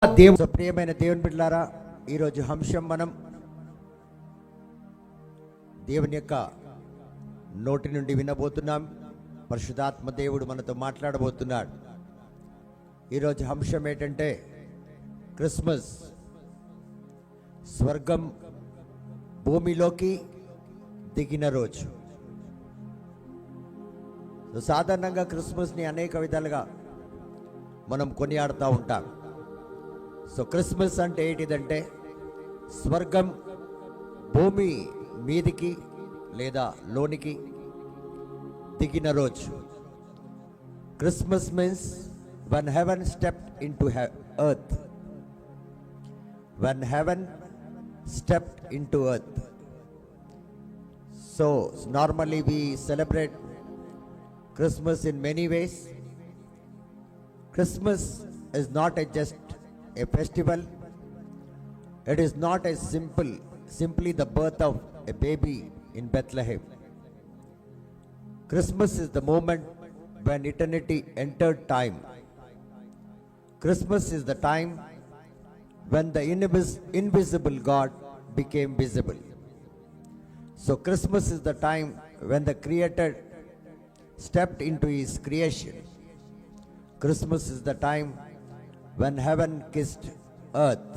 ప్రియమైన దేవుని బిడ్డలారా, ఈరోజు అంశం మనం దేవుని యొక్క నోటి నుండి వినబోతున్నాం. పరిశుద్ధాత్మ దేవుడు మనతో మాట్లాడబోతున్నాడు. ఈరోజు అంశం ఏంటంటే క్రిస్మస్. స్వర్గం భూమిలోకి దిగిన రోజు. సాధారణంగా క్రిస్మస్ని అనేక విధాలుగా మనం కొనియాడుతూ ఉంటాం. సో క్రిస్మస్ అంటే ఏంటిదంటే స్వర్గం భూమి మీదికి లేదా లోనికి దిగిన రోజు. Christmas means when heaven stepped into earth. When heaven stepped into earth. So normally we celebrate Christmas in many ways. Christmas is not just a festival. It is not as simply the birth of a baby in Bethlehem. Christmas is the moment when eternity entered time. Christmas is the time when the invisible God became visible. So Christmas is the time when the Creator stepped into His creation. Christmas is the time when heaven kissed earth.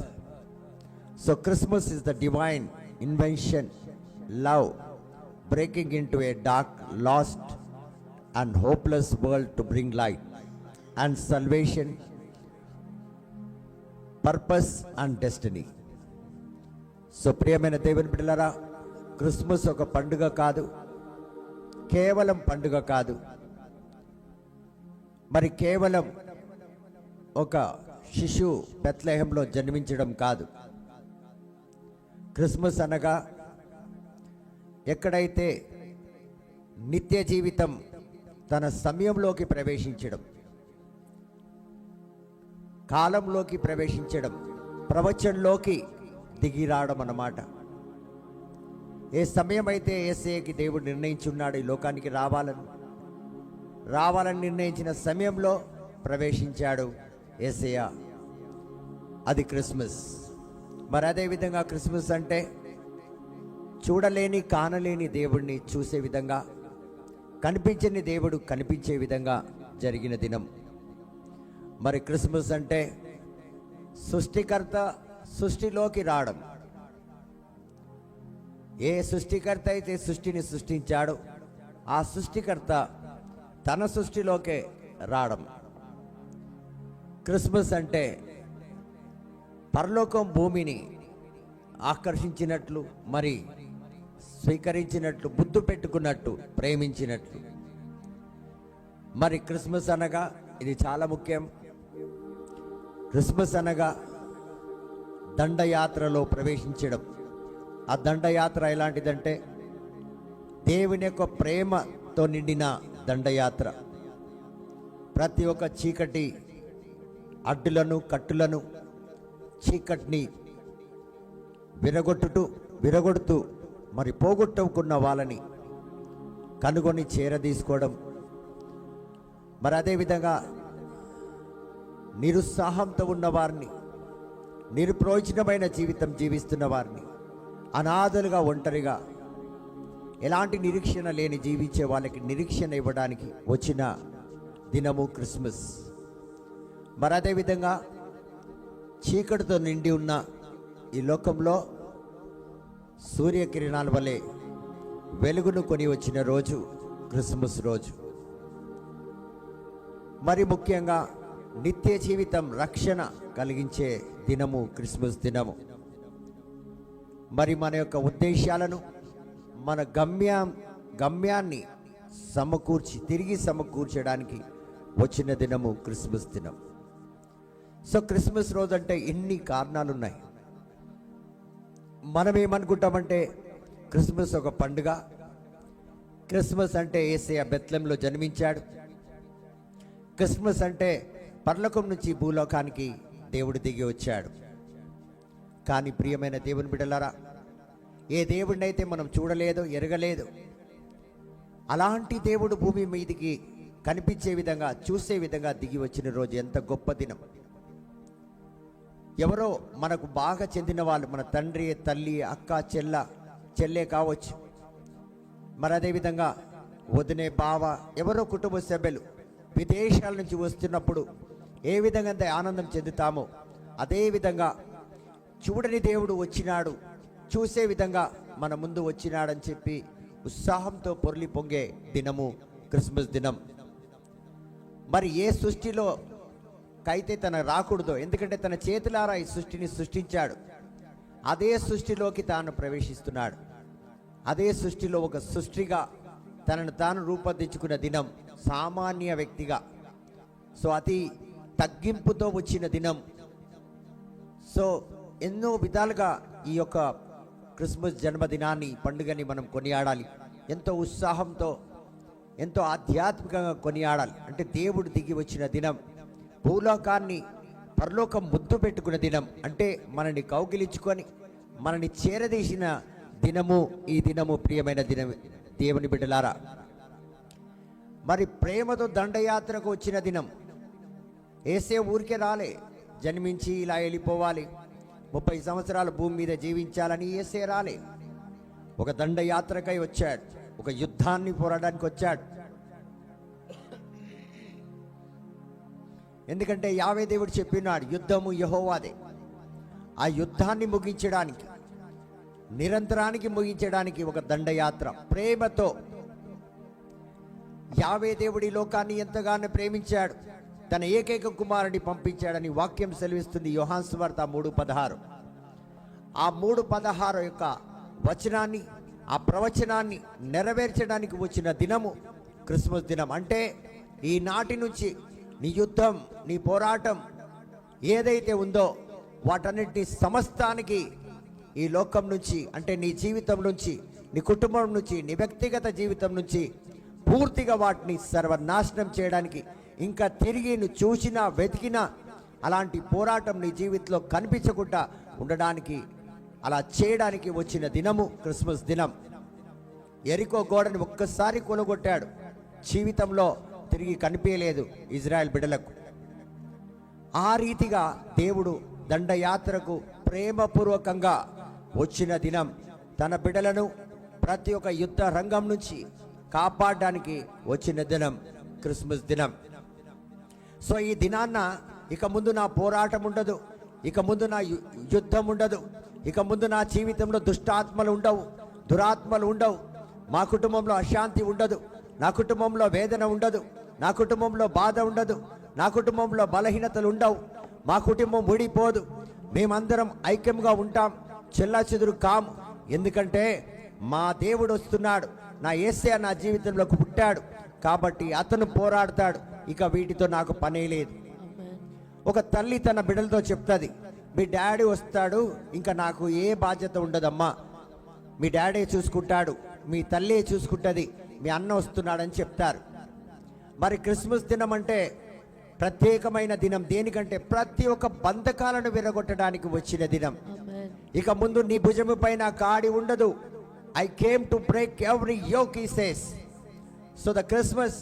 So Christmas is the divine invention, love breaking into a dark, lost and hopeless world to bring light and salvation, purpose and destiny. So ప్రియమైన దేవుని బిడ్డలారా, Christmas ఒక పండుగ కాదు, కేవలం పండుగ కాదు, మరి కేవలం ఒక శిశువు బెత్లెహేంలో జన్మించడం కాదు. క్రిస్మస్ అనగా ఎక్కడైతే నిత్య జీవితం తన సమయంలోకి ప్రవేశించడం, కాలంలోకి ప్రవేశించడం, ప్రవచనంలోకి దిగి రావడం అన్నమాట. ఏ సమయం అయితే యేసయ్యకి దేవుడు నిర్ణయించున్నాడు ఈ లోకానికి రావాలని నిర్ణయించిన సమయంలో ప్రవేశించాడు యేసయ్య. అది క్రిస్మస్. మరి అదేవిధంగా క్రిస్మస్ అంటే చూడలేని కానలేని దేవుడిని చూసే విధంగా, కనిపించని దేవుడు కనిపించే విధంగా జరిగిన దినం. మరి క్రిస్మస్ అంటే సృష్టికర్త సృష్టిలోకి రావడం. ఏ సృష్టికర్త అయితే సృష్టిని సృష్టించాడో ఆ సృష్టికర్త తన సృష్టిలోకే రావడం. క్రిస్మస్ అంటే పరలోకం భూమిని ఆకర్షించినట్లు, మరి స్వీకరించినట్లు, ముద్దు పెట్టుకున్నట్టు, ప్రేమించినట్లు. మరి క్రిస్మస్ అనగా ఇది చాలా ముఖ్యం. క్రిస్మస్ అనగా దండయాత్రలో ప్రవేశించడం. ఆ దండయాత్ర ఎలాంటిదంటే దేవుని యొక్క ప్రేమతో నిండిన దండయాత్ర. ప్రతి ఒక్క చీకటి అడ్డులను, కట్టులను, చీకటిని విరగొడుతూ మరి పోగొట్టుకున్న వాళ్ళని కనుగొని చేరదీసుకోవడం. మరి అదేవిధంగా నిరుత్సాహంతో ఉన్న వారిని, నిరుప్రయోజనమైన జీవితం జీవిస్తున్న వారిని, అనాథలుగా, ఒంటరిగా, ఎలాంటి నిరీక్షణ లేని జీవించే వాళ్ళకి నిరీక్షణ ఇవ్వడానికి వచ్చిన దినము క్రిస్మస్. మరి అదేవిధంగా చీకటితో నిండి ఉన్న ఈ లోకంలో సూర్యకిరణాల వలె వెలుగును కొని వచ్చిన రోజు క్రిస్మస్ రోజు. మరి ముఖ్యంగా నిత్య జీవితం, రక్షణ కలిగించే దినము క్రిస్మస్ దినము. మరి మన యొక్క ఉద్దేశాలను, మన గమ్యాన్ని తిరిగి సమకూర్చడానికి వచ్చిన దినము క్రిస్మస్ దినం. సో క్రిస్మస్ రోజు అంటే ఎన్ని కారణాలు ఉన్నాయి. మనం ఏమనుకుంటామంటే క్రిస్మస్ ఒక పండుగ, క్రిస్మస్ అంటే యేసయ్య బెత్లెహేంలో జన్మించాడు, క్రిస్మస్ అంటే పరలోకం నుంచి భూలోకానికి దేవుడు దిగి వచ్చాడు. కానీ ప్రియమైన దేవుని బిడ్డలారా, ఏ దేవుడిని అయితే మనం చూడలేదు, ఎరగలేదు, అలాంటి దేవుడు భూమి మీదికి కనిపించే విధంగా, చూసే విధంగా దిగి వచ్చిన రోజు ఎంత గొప్ప దినం. ఎవరో మనకు బాగా చెందిన వాళ్ళు, మన తండ్రి, తల్లి, అక్క, చెల్లె కావచ్చు, మరి అదేవిధంగా వదినే, బావ, ఎవరో కుటుంబ సభ్యులు విదేశాల నుంచి వస్తున్నప్పుడు ఏ విధంగా అయితే ఆనందం చెందుతామో అదేవిధంగా చూడని దేవుడు వచ్చినాడు, చూసే విధంగా మన ముందు వచ్చినాడని చెప్పి ఉత్సాహంతో పొర్లి పొంగే దినము క్రిస్మస్ దినం. మరి ఏ సృష్టిలో కైతే తన రాకూడదో, ఎందుకంటే తన చేతులారా ఈ సృష్టిని సృష్టించాడు, అదే సృష్టిలోకి తాను ప్రవేశిస్తున్నాడు. అదే సృష్టిలో ఒక సృష్టిగా తనను తాను రూపొందించుకున్న దినం, సామాన్య వ్యక్తిగా. సో అతి తగ్గింపుతో వచ్చిన దినం. సో ఎన్నో విధాలుగా ఈ యొక్క క్రిస్మస్ జన్మదినాన్ని, పండుగని మనం కొనియాడాలి. ఎంతో ఉత్సాహంతో, ఎంతో ఆధ్యాత్మికంగా కొనియాడాలి. అంటే దేవుడు దిగి వచ్చిన దినం, భూలోకాన్ని పరలోకం ముద్దు పెట్టుకున్న దినం, అంటే మనని కౌగిలించుకొని మనని చేరదీసిన దినము ఈ దినము. ప్రియమైన దినం దేవుని బిడ్డలారా, మరి ప్రేమతో దండయాత్రకు వచ్చిన దినం. ఏసే ఊరికే రాలే, జన్మించి ఇలా వెళ్ళిపోవాలి, 30 సంవత్సరాలు భూమి మీద జీవించాలని ఏసే రాలే. ఒక దండయాత్రకై వచ్చాడు, ఒక యుద్ధాన్ని పోరాడడానికి వచ్చాడు. ఎందుకంటే యావే దేవుడు చెప్పినాడు, యుద్ధము యెహోవాదే. ఆ యుద్ధాన్ని ముగించడానికి, నిరంతరానికి ముగించడానికి ఒక దండయాత్ర ప్రేమతో. యావే దేవుడి లోకాన్ని ఎంతగానో ప్రేమించాడు, తన ఏకైక కుమారుని పంపించాడని వాక్యం సెలవిస్తుంది. యోహాను సువార్త 3:16. ఆ 3:16 యొక్క వచనాన్ని, ఆ ప్రవచనాన్ని నెరవేర్చడానికి వచ్చిన దినము క్రిస్మస్ దినం. అంటే ఈనాటి నుంచి నీ యుద్ధం, నీ పోరాటం ఏదైతే ఉందో వాటన్నిటి సమస్తానికి ఈ లోకం నుంచి, అంటే నీ జీవితం నుంచి, నీ కుటుంబం నుంచి, నీ వ్యక్తిగత జీవితం నుంచి పూర్తిగా వాటిని సర్వనాశనం చేయడానికి, ఇంకా తిరిగి నువ్వు చూసినా వెతికినా అలాంటి పోరాటం నీ జీవితంలో కనిపించకుండా ఉండడానికి, అలా చేయడానికి వచ్చిన దినము క్రిస్మస్ దినం. ఎరికో గోడని ఒక్కసారి కొలగొట్టాడు, జీవితంలో తిరిగి కనిపించలేదు ఇజ్రాయెల్ బిడ్డలకు. ఆ రీతిగా దేవుడు దండయాత్రకు ప్రేమపూర్వకంగా వచ్చిన దినం, తన బిడ్డలను ప్రతి ఒక్క యుద్ధ రంగం నుంచి కాపాడడానికి వచ్చిన దినం క్రిస్మస్ దినం. సో ఈ దినాన్న ఇక ముందు నా పోరాటం ఉండదు, ఇక ముందు నా యుద్ధం ఉండదు, ఇక ముందు నా జీవితంలో దుష్టాత్మలు ఉండవు, దురాత్మలు ఉండవు, మా కుటుంబంలో అశాంతి ఉండదు, నా కుటుంబంలో వేదన ఉండదు, నా కుటుంబంలో బాధ ఉండదు, నా కుటుంబంలో బలహీనతలు ఉండవు, మా కుటుంబం ఊడిపోదు, మేమందరం ఐక్యంగా ఉంటాం, చెల్లాచెదురు కాము. ఎందుకంటే మా దేవుడు వస్తున్నాడు, నా యేసయ్య నా జీవితంలోకి పుట్టాడు కాబట్టి అతను పోరాడతాడు, ఇక వీటితో నాకు పనే లేదు. ఒక తల్లి తన బిడ్డలతో చెప్తుంది, మీ డాడీ వస్తాడు, ఇంకా నాకు ఏ బాధ్యత ఉండదమ్మా, మీ డాడీ చూసుకుంటాడు, మీ తల్లి చూసుకుంటుంది, మీ అన్న వస్తున్నాడని చెప్తారు. మరి క్రిస్మస్ దినం అంటే ప్రత్యేకమైన దినం. దేనికంటే ప్రతి ఒక్క బంధకాలను విరగొట్టడానికి వచ్చిన దినం. ఇక ముందు నీ భుజము పైన కాడి ఉండదు. I came to break every yoke he says. So the Christmas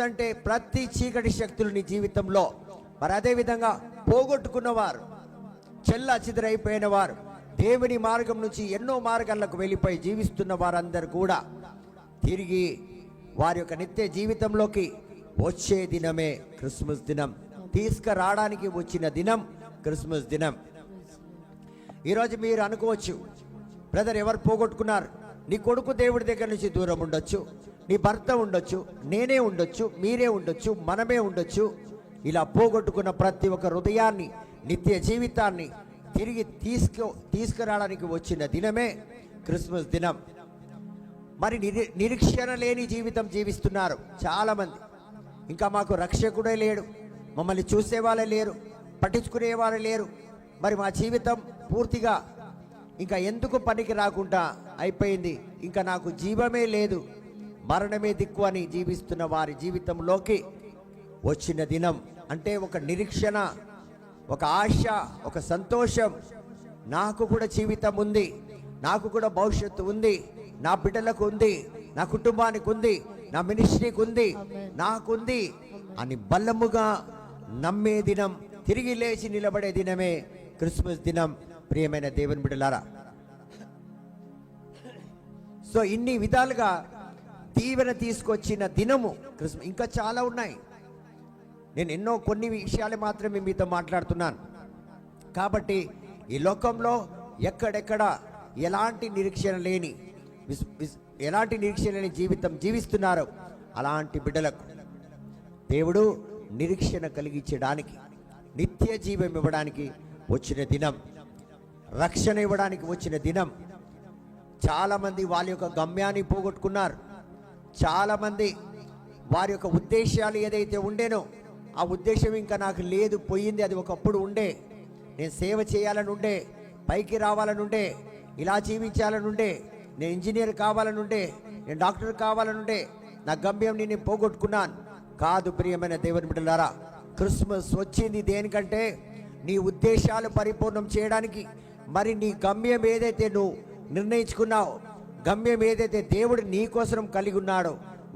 అంటే ప్రతి చీకటి శక్తులు నీ జీవితంలో, మరి అదేవిధంగా పోగొట్టుకున్నవారు, చెల్లా చెదరైపోయిన వారు, దేవుని మార్గం నుంచి ఎన్నో మార్గాలకు వెళ్ళిపోయి జీవిస్తున్న వారందరూ కూడా తిరిగి వారి యొక్క నిత్య జీవితంలోకి వచ్చే దినమే క్రిస్మస్ దినం. తీసుకురావడానికి వచ్చిన దినం క్రిస్మస్ దినం. ఈరోజు మీరు అనుకోవచ్చు, బ్రదర్ ఎవరు పోగొట్టుకున్నారు? నీ కొడుకు దేవుడి దగ్గర నుంచి దూరం ఉండొచ్చు, నీ భర్త ఉండొచ్చు, నేనే ఉండొచ్చు, మీరే ఉండొచ్చు, మనమే ఉండొచ్చు. ఇలా పోగొట్టుకున్న ప్రతి ఒక్క హృదయాన్ని, నిత్య జీవితాన్ని తిరిగి తీసుకురావడానికి వచ్చిన దినమే క్రిస్మస్ దినం. మరి నిరీక్షణ లేని జీవితం జీవిస్తున్నారు చాలామంది. ఇంకా మాకు రక్షకుడే లేడు, మమ్మల్ని చూసేవాళ్ళే లేరు, పట్టించుకునేవాళ్ళే లేరు, మరి మా జీవితం పూర్తిగా ఇంకా ఎందుకు పనికి రాకుండా అయిపోయింది, ఇంకా నాకు జీవమే లేదు, మరణమే దిక్కు అని జీవిస్తున్న వారి జీవితంలోకి వచ్చిన దినం. అంటే ఒక నిరీక్షణ, ఒక ఆశ, ఒక సంతోషం. నాకు కూడా జీవితం ఉంది, నాకు కూడా భవిష్యత్తు ఉంది, నా బిడ్డలకు ఉంది, నా కుటుంబానికి ఉంది, నా మినిస్ట్రీకి ఉంది, నాకుంది అని బలముగా నమ్మే దినం తిరిగి లేచి నిలబడే దినమే క్రిస్మస్ దినం. ప్రియమైన దేవుని బిడ్డలారా, సో ఇన్ని విధాలుగా దీవెన తీసుకొచ్చిన దినము క్రిస్మస్. ఇంకా చాలా ఉన్నాయి, నేను కొన్ని విషయాలు మాత్రమే మీతో మాట్లాడుతున్నాను. కాబట్టి ఈ లోకంలో ఎక్కడెక్కడ ఎలాంటి నిరీక్షణ లేని జీవితం జీవిస్తున్నారో అలాంటి బిడ్డలకు దేవుడు నిరీక్షణ కలిగించడానికి, నిత్య జీవం ఇవ్వడానికి వచ్చిన దినం, రక్షణ ఇవ్వడానికి వచ్చిన దినం. చాలామంది వాళ్ళ యొక్క గమ్యాన్ని పోగొట్టుకున్నారు. చాలామంది వారి యొక్క ఉద్దేశాలు ఏదైతే ఉండేనో ఆ ఉద్దేశం ఇంకా నాకు లేదు, పోయింది. అది ఒకప్పుడు ఉండే, నేను సేవ చేయాలని ఉండే, పైకి రావాలని ఉండే, ఇలా జీవించాలని ఉండే, నేను ఇంజనీర్ కావాలని ఉండే, నేను డాక్టర్ కావాలని ఉండే, నా గమ్యం నేను పోగొట్టుకున్నాను. కాదు ప్రియమైన దేవుని బిడ్డలారా, క్రిస్మస్ వచ్చింది దేనికంటే నీ ఉద్దేశాలు పరిపూర్ణం చేయడానికి. మరి నీ గమ్యం ఏదైతే నువ్వు నిర్ణయించుకున్నావు, గమ్యం ఏదైతే దేవుడు నీ కోసం కలిగి ఉన్నాడో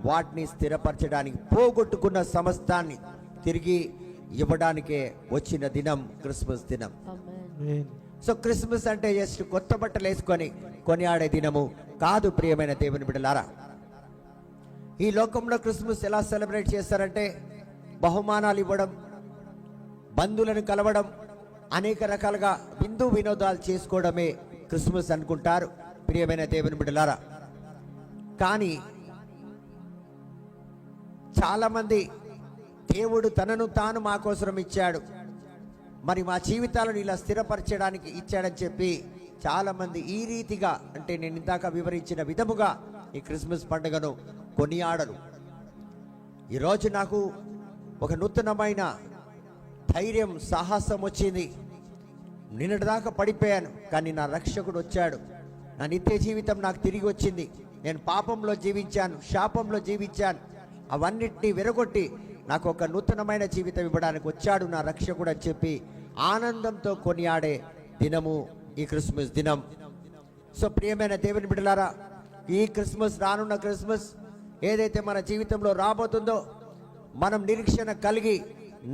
వాటిని స్థిరపరచడానికి, పోగొట్టుకున్న సమస్తాన్ని తిరిగి ఇవ్వడానికే వచ్చిన దినం క్రిస్మస్ దినం. సో క్రిస్మస్ అంటే జస్ట్ కొత్త బట్టలు వేసుకొని కొనియాడే దినము కాదు ప్రియమైన దేవుని బిడ్డలారా. ఈ లోకంలో క్రిస్మస్ ఎలా సెలబ్రేట్ చేస్తారంటే బహుమానాలు ఇవ్వడం, బంధువులను కలవడం, అనేక రకాలుగా విందు వినోదాలు చేసుకోవడమే క్రిస్మస్ అనుకుంటారు ప్రియమైన దేవుని బిడ్డలారా. కానీ చాలామంది దేవుడు తనను తాను మా కోసం ఇచ్చాడు, మరి మా జీవితాలను ఇలా స్థిరపరచడానికి ఇచ్చాడని చెప్పి చాలామంది ఈ రీతిగా, అంటే నేను ఇందాక వివరించిన విధముగా ఈ క్రిస్మస్ పండుగను కొనియాడరు. ఈరోజు నాకు ఒక నూతనమైన ధైర్యం, సాహసం వచ్చింది. నిన్నటిదాకా పడిపోయాను, కానీ నా రక్షకుడు వచ్చాడు. నా నిత్య జీవితం నాకు తిరిగి వచ్చింది. నేను పాపంలో జీవించాను, శాపంలో జీవించాను, అవన్నిటినీ విరగొట్టి నాకు ఒక నూతనమైన జీవితం ఇవ్వడానికి వచ్చాడు నా రక్షకుడు అని చెప్పి ఆనందంతో కొనియాడే దినము ఈ క్రిస్మస్ దినం. సో ప్రియమైన దేవుని బిడ్డలారా, ఈ క్రిస్మస్, రానున్న క్రిస్మస్ ఏదైతే మన జీవితంలో రాబోతుందో, మనం నిరీక్షణ కలిగి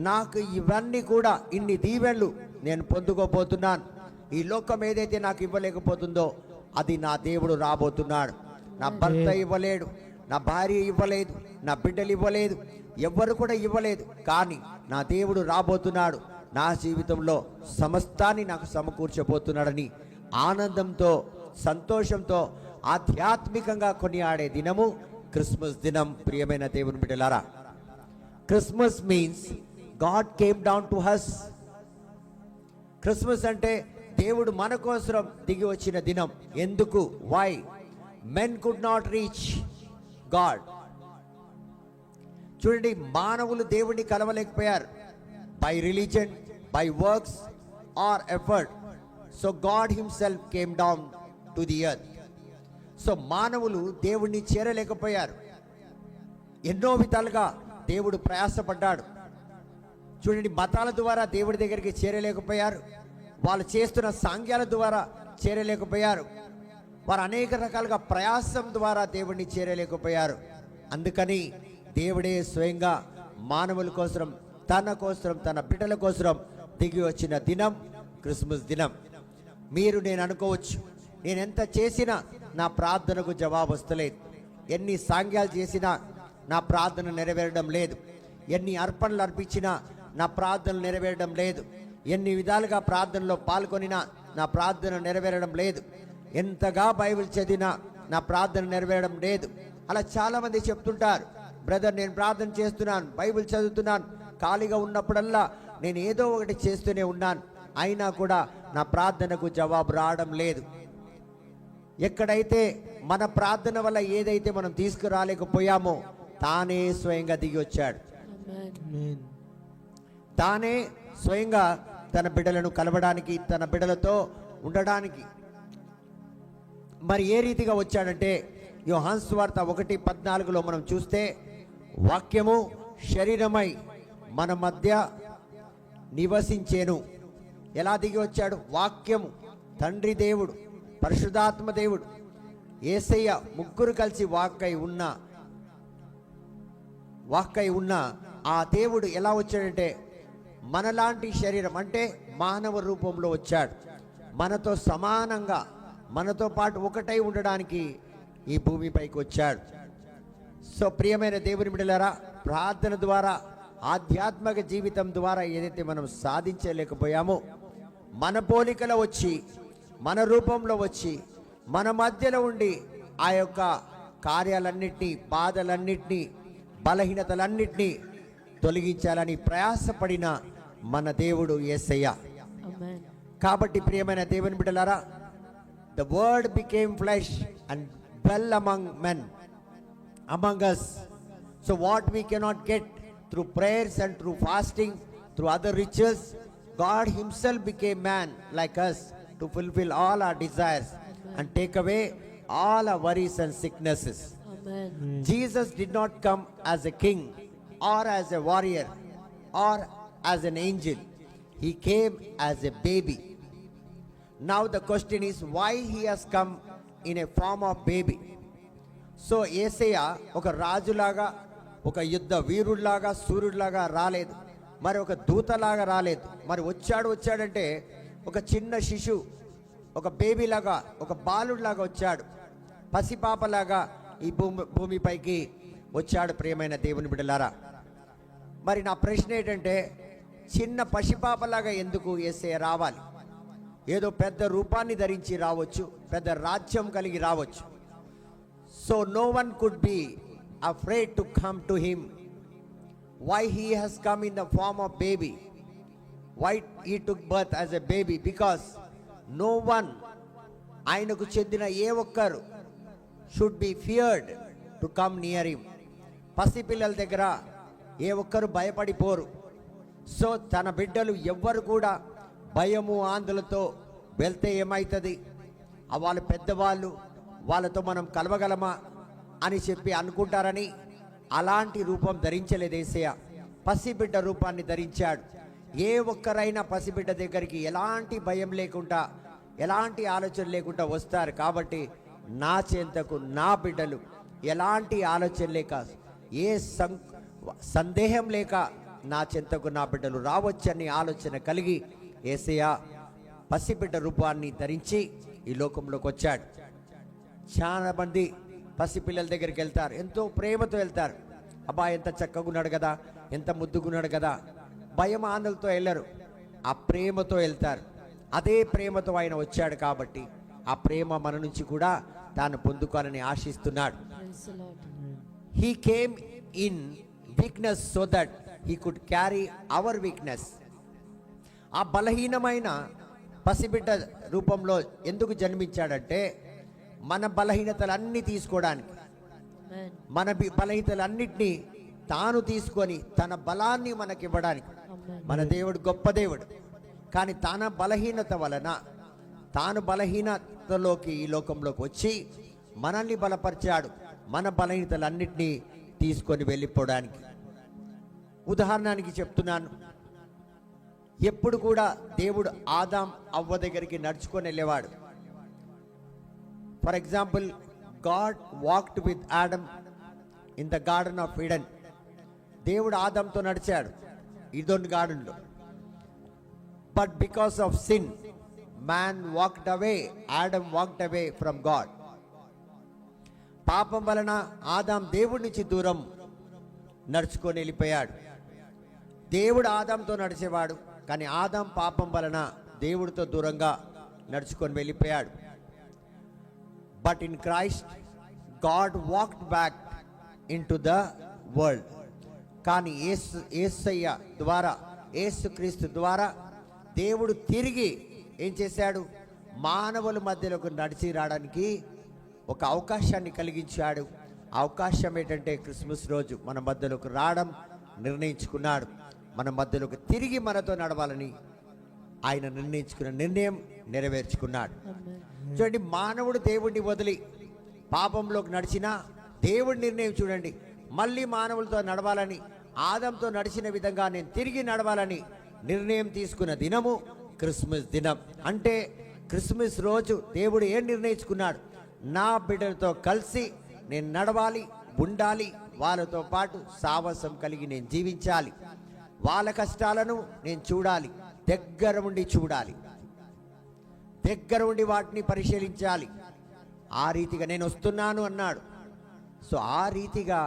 నాకు ఇవన్నీ కూడా, ఇన్ని దీవెనలు నేను పొందుకోబోతున్నాను, ఈ లోకం ఏదైతే నాకు ఇవ్వలేకపోతుందో అది నా దేవుడు రాబోతున్నాడు. నా భర్త ఇవ్వలేడు, నా భార్య ఇవ్వలేదు, నా బిడ్డలు ఇవ్వలేదు, ఎవ్వరు కూడా ఇవ్వలేదు, కానీ నా దేవుడు రాబోతున్నాడు, నా జీవితంలో సమస్తాన్ని నాకు సమకూర్చబోతున్నాడని ఆనందంతో, సంతోషంతో, ఆధ్యాత్మికంగా కొనియాడే దినము క్రిస్మస్ దినం. ప్రియమైన దేవుని బిడ్డలారా, Christmas means God came down to us. Christmas అంటే దేవుడు మన కోసం దిగి వచ్చిన దినం. ఎందుకు? Why? Men could not reach God. చూడండి, మానవులు దేవుడిని కలవలేకపోయారు by religion, by works or effort. So God himself came down to the earth. So మానవులు దేవుడిని చేరలేకపోయారు. ఎన్నో విధాలుగా దేవుడు ప్రయాసపడ్డాడు. చూడండి, మతాల ద్వారా దేవుడి దగ్గరికి చేరలేకపోయారు, వాళ్ళు చేస్తున్న సాంగ్యాల ద్వారా చేరలేకపోయారు, వారు అనేక రకాలుగా ప్రయాసం ద్వారా దేవుడిని చేరలేకపోయారు. అందుకని దేవుడే స్వయంగా మానవుల కోసం, తన బిడ్డల కోసం దిగి వచ్చిన దినం క్రిస్మస్ దినం. నేను అనుకోవచ్చు, నేను ఎంత చేసినా నా ప్రార్థనకు జవాబు వస్తలేదు, ఎన్ని సాంగ్యాలు చేసినా నా ప్రార్థన నెరవేరడం లేదు, ఎన్ని అర్పణలు అర్పించినా నా ప్రార్థనలు నెరవేరడం లేదు, ఎన్ని విధాలుగా ప్రార్థనలో పాల్గొనినా నా ప్రార్థన నెరవేరడం లేదు, ఎంతగా బైబిల్ చదివినా నా ప్రార్థన నెరవేరడం లేదు. అలా చాలామంది చెప్తుంటారు, బ్రదర్ నేను ప్రార్థన చేస్తున్నాను, బైబిల్ చదువుతున్నాను, ఖాళీగా ఉన్నప్పుడల్లా నేను ఏదో ఒకటి చేస్తూనే ఉన్నాను, అయినా కూడా నా ప్రార్థనకు జవాబు రావడం లేదు. ఎక్కడైతే మన ప్రార్థన వల్ల ఏదైతే మనం తీసుకురాలేకపోయామో తానే స్వయంగా దిగి వచ్చాడు. తానే స్వయంగా తన బిడ్డలను కలవడానికి, తన బిడ్డలతో ఉండడానికి. మరి ఏ రీతిగా వచ్చాడంటే యోహాను సువార్త 1:14 మనం చూస్తే, వాక్యము శరీరమై మన మధ్య నివసించేను. ఎలా దిగి వచ్చాడు? వాక్యము, తండ్రి దేవుడు, పరిశుద్ధాత్మ దేవుడు, యేసయ్య ముగ్గురు కలిసి వాక్కై ఉన్న ఆ దేవుడు ఎలా వచ్చాడంటే మనలాంటి శరీరం అంటే మానవ రూపంలో వచ్చాడు. మనతో సమానంగా మనతో పాటు ఒకటై ఉండడానికి ఈ భూమిపైకి వచ్చాడు. సో ప్రియమైన దేవుని బిడ్డలారా, ప్రార్థన ద్వారా ఆధ్యాత్మిక జీవితం ద్వారా ఏదైతే మనం సాధించలేకపోయామో, మన పోలికలో వచ్చి మన రూపంలో వచ్చి మన మధ్యలో ఉండి ఆ యొక్క కార్యాలన్నింటినీ, బాధలన్నింటినీ, బలహీనతలన్నింటినీ తొలగించాలని ప్రయాసపడిన మన దేవుడు యేసయ్య. కాబట్టి ప్రియమైన దేవుని బిడ్డలారా, the word became flesh and dwell among men, among us. So what we cannot get through prayers and through fasting, through other rituals, God himself became man like us to fulfill all our desires and take away all our worries and sicknesses. Amen. Jesus did not come as a king or as a warrior or as an angel. He came as a baby. Now the question is why he has come in a form of baby. So Yesayya ఒక రాజులాగా, ఒక యుద్ధ వీరుడిలాగా, సూర్యుడిలాగా రాలేదు, మరి ఒక దూతలాగా రాలేదు. మరి వచ్చాడంటే ఒక చిన్న శిశువు, ఒక బేబీలాగా, ఒక బాలుడిలాగా వచ్చాడు, పసిపాపలాగా ఈ భూమిపైకి వచ్చాడు. ప్రియమైన దేవుని బిడ్డలారా, మరి నా ప్రశ్న ఏంటంటే, చిన్న పసిపాపలాగా ఎందుకు యేసయ్య రావాలి? ఏదో పెద్ద రూపాన్ని ధరించి రావచ్చు, పెద్ద రాజ్యం కలిగి రావచ్చు. So no one could be afraid to come to him. Why he has come in the form of baby? Why he took birth as a baby? Because no one, ఆయనకు చెందిన ఏ ఒక్కరు should be feared to come near him. పసిపిల్లల దగ్గర ఏ ఒక్కరు భయపడిపోరు. So తన బిడ్డలు ఎవ్వరు కూడా భయము ఆందోళనతో వెళ్తే ఏమవుతుంది, వాళ్ళు పెద్దవాళ్ళు, వాళ్ళతో మనం కలవగలమా అని చెప్పి అనుకుంటారని అలాంటి రూపం ధరించలేదు యేసయ్య. పసిబిడ్డ రూపాన్ని ధరించాడు. ఏ ఒక్కరైనా పసిబిడ్డ దగ్గరికి ఎలాంటి భయం లేకుండా, ఎలాంటి ఆలోచన లేకుండా వస్తారు. కాబట్టి నా చెంతకు నా బిడ్డలు ఎలాంటి ఆలోచన లేక, ఏ సందేహం లేక నా చెంతకు నా బిడ్డలు రావచ్చని ఆలోచన కలిగి యేసయ్య పసిబిడ్డ రూపాన్ని ధరించి ఈ లోకంలోకి వచ్చాడు. చాలా మంది పసిపిల్లల దగ్గరికి వెళ్తారు, ఎంతో ప్రేమతో వెళ్తారు. అబ్బా ఎంత చక్కగా ఉన్నాడు కదా, ఎంత ముద్దుగున్నాడు కదా. భయం ఆందోళనతో వెళ్ళరు, ఆ ప్రేమతో వెళ్తారు. అదే ప్రేమతో ఆయన వచ్చాడు కాబట్టి ఆ ప్రేమ మన నుంచి కూడా తాను పొందుకోవాలని ఆశిస్తున్నాడు. He came in weakness so that he could carry our weakness. ఆ బలహీనమైన పసిబిడ్డ రూపంలో ఎందుకు జన్మించాడంటే, మన బలహీనతలన్నీ తీసుకోవడానికి, మన బలహీనతలన్నింటినీ తాను తీసుకొని తన బలాన్ని మనకివ్వడానికి. మన దేవుడు గొప్ప దేవుడు, కానీ తన బలహీనత వలన, తాను బలహీనతలోకి ఈ లోకంలోకి వచ్చి మనల్ని బలపరిచాడు, మన బలహీనతలన్నింటినీ తీసుకొని వెళ్ళిపోవడానికి. ఉదాహరణకి చెప్తున్నాను, ఎప్పుడు కూడా దేవుడు ఆదాం అవ్వ దగ్గరికి నడుచుకొని వెళ్ళేవాడు. For example, God walked with Adam in the garden of Eden. దేవుడు ఆదాంతో నడిచాడు ఈడెన్ గార్డెన్లో. But because of sin, man walked away, Adam walked away from God. పాపం వలన ఆదాం దేవుడి నుంచి దూరం నడుచుకొని వెళ్ళిపోయాడు. దేవుడు ఆదాంతో నడిచేవాడు, కానీ ఆదాం పాపం వలన దేవుడితో దూరంగా నడుచుకొని వెళ్ళిపోయాడు. But in Christ God walked back in to the world. కానీ యేసయ్య ద్వారా, యేసుక్రీస్తు ద్వారా దేవుడు తిరిగి ఏం చేశాడు? మానవుల మధ్యలోకి నడిచి రావడానికి ఒక అవకాశాన్ని కలిగించాడు. అవకాశం ఏంటంటే, క్రిస్మస్ రోజు మన మధ్యలోకి రావడం నిర్ణయించుకున్నాడు. మన మధ్యలోకి తిరిగి మనతో నడవాలని ఆయన నిర్ణయించుకున్న నిర్ణయం నెరవేర్చుకున్నాడు. చూడండి, మానవుడు దేవుడిని వదిలి పాపంలోకి నడిచినా దేవుడి నిర్ణయం చూడండి, మళ్ళీ మానవులతో నడవాలని, ఆదంతో నడిచిన విధంగా నేను తిరిగి నడవాలని నిర్ణయం తీసుకున్న దినము క్రిస్మస్ దినం. అంటే క్రిస్మస్ రోజు దేవుడు ఏం నిర్ణయించుకున్నాడు? నా బిడ్డలతో కలిసి నేను నడవాలి, ఉండాలి, వాళ్ళతో పాటు సావాసం కలిగి నేను జీవించాలి, వాళ్ళ కష్టాలను నేను చూడాలి, దగ్గర ఉండి చూడాలి, దగ్గర ఉండి వాటిని పరిశీలించాలి. ఆ రీతిగా నేను వస్తున్నాను అన్నాడు. సో ఆ రీతిగా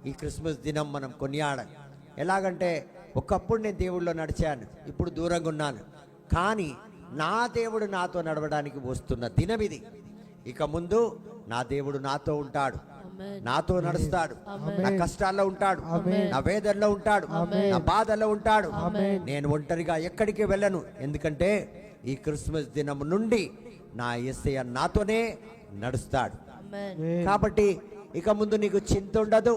ఈ క్రిస్మస్ దినం మనం కొనియాడాలి. ఎలాగంటే ఒకప్పుడు నేను దేవుడిలో నడిచాను, ఇప్పుడు దూరంగా ఉన్నాను, కానీ నా దేవుడు నాతో నడవడానికి వస్తున్న దినం ఇది. ఇక ముందు నా దేవుడు నాతో ఉంటాడు, నాతో నడుస్తాడు, నా కష్టాల్లో ఉంటాడు, నా వేదనలో ఉంటాడు, నా బాధల్లో ఉంటాడు. నేను ఒంటరిగా ఎక్కడికి వెళ్ళను, ఎందుకంటే ఈ క్రిస్మస్ దినం నుండి నా యేసయ్య నాతోనే నడుస్తాడు. కాబట్టి ఇక ముందు నీకు చింత ఉండదు,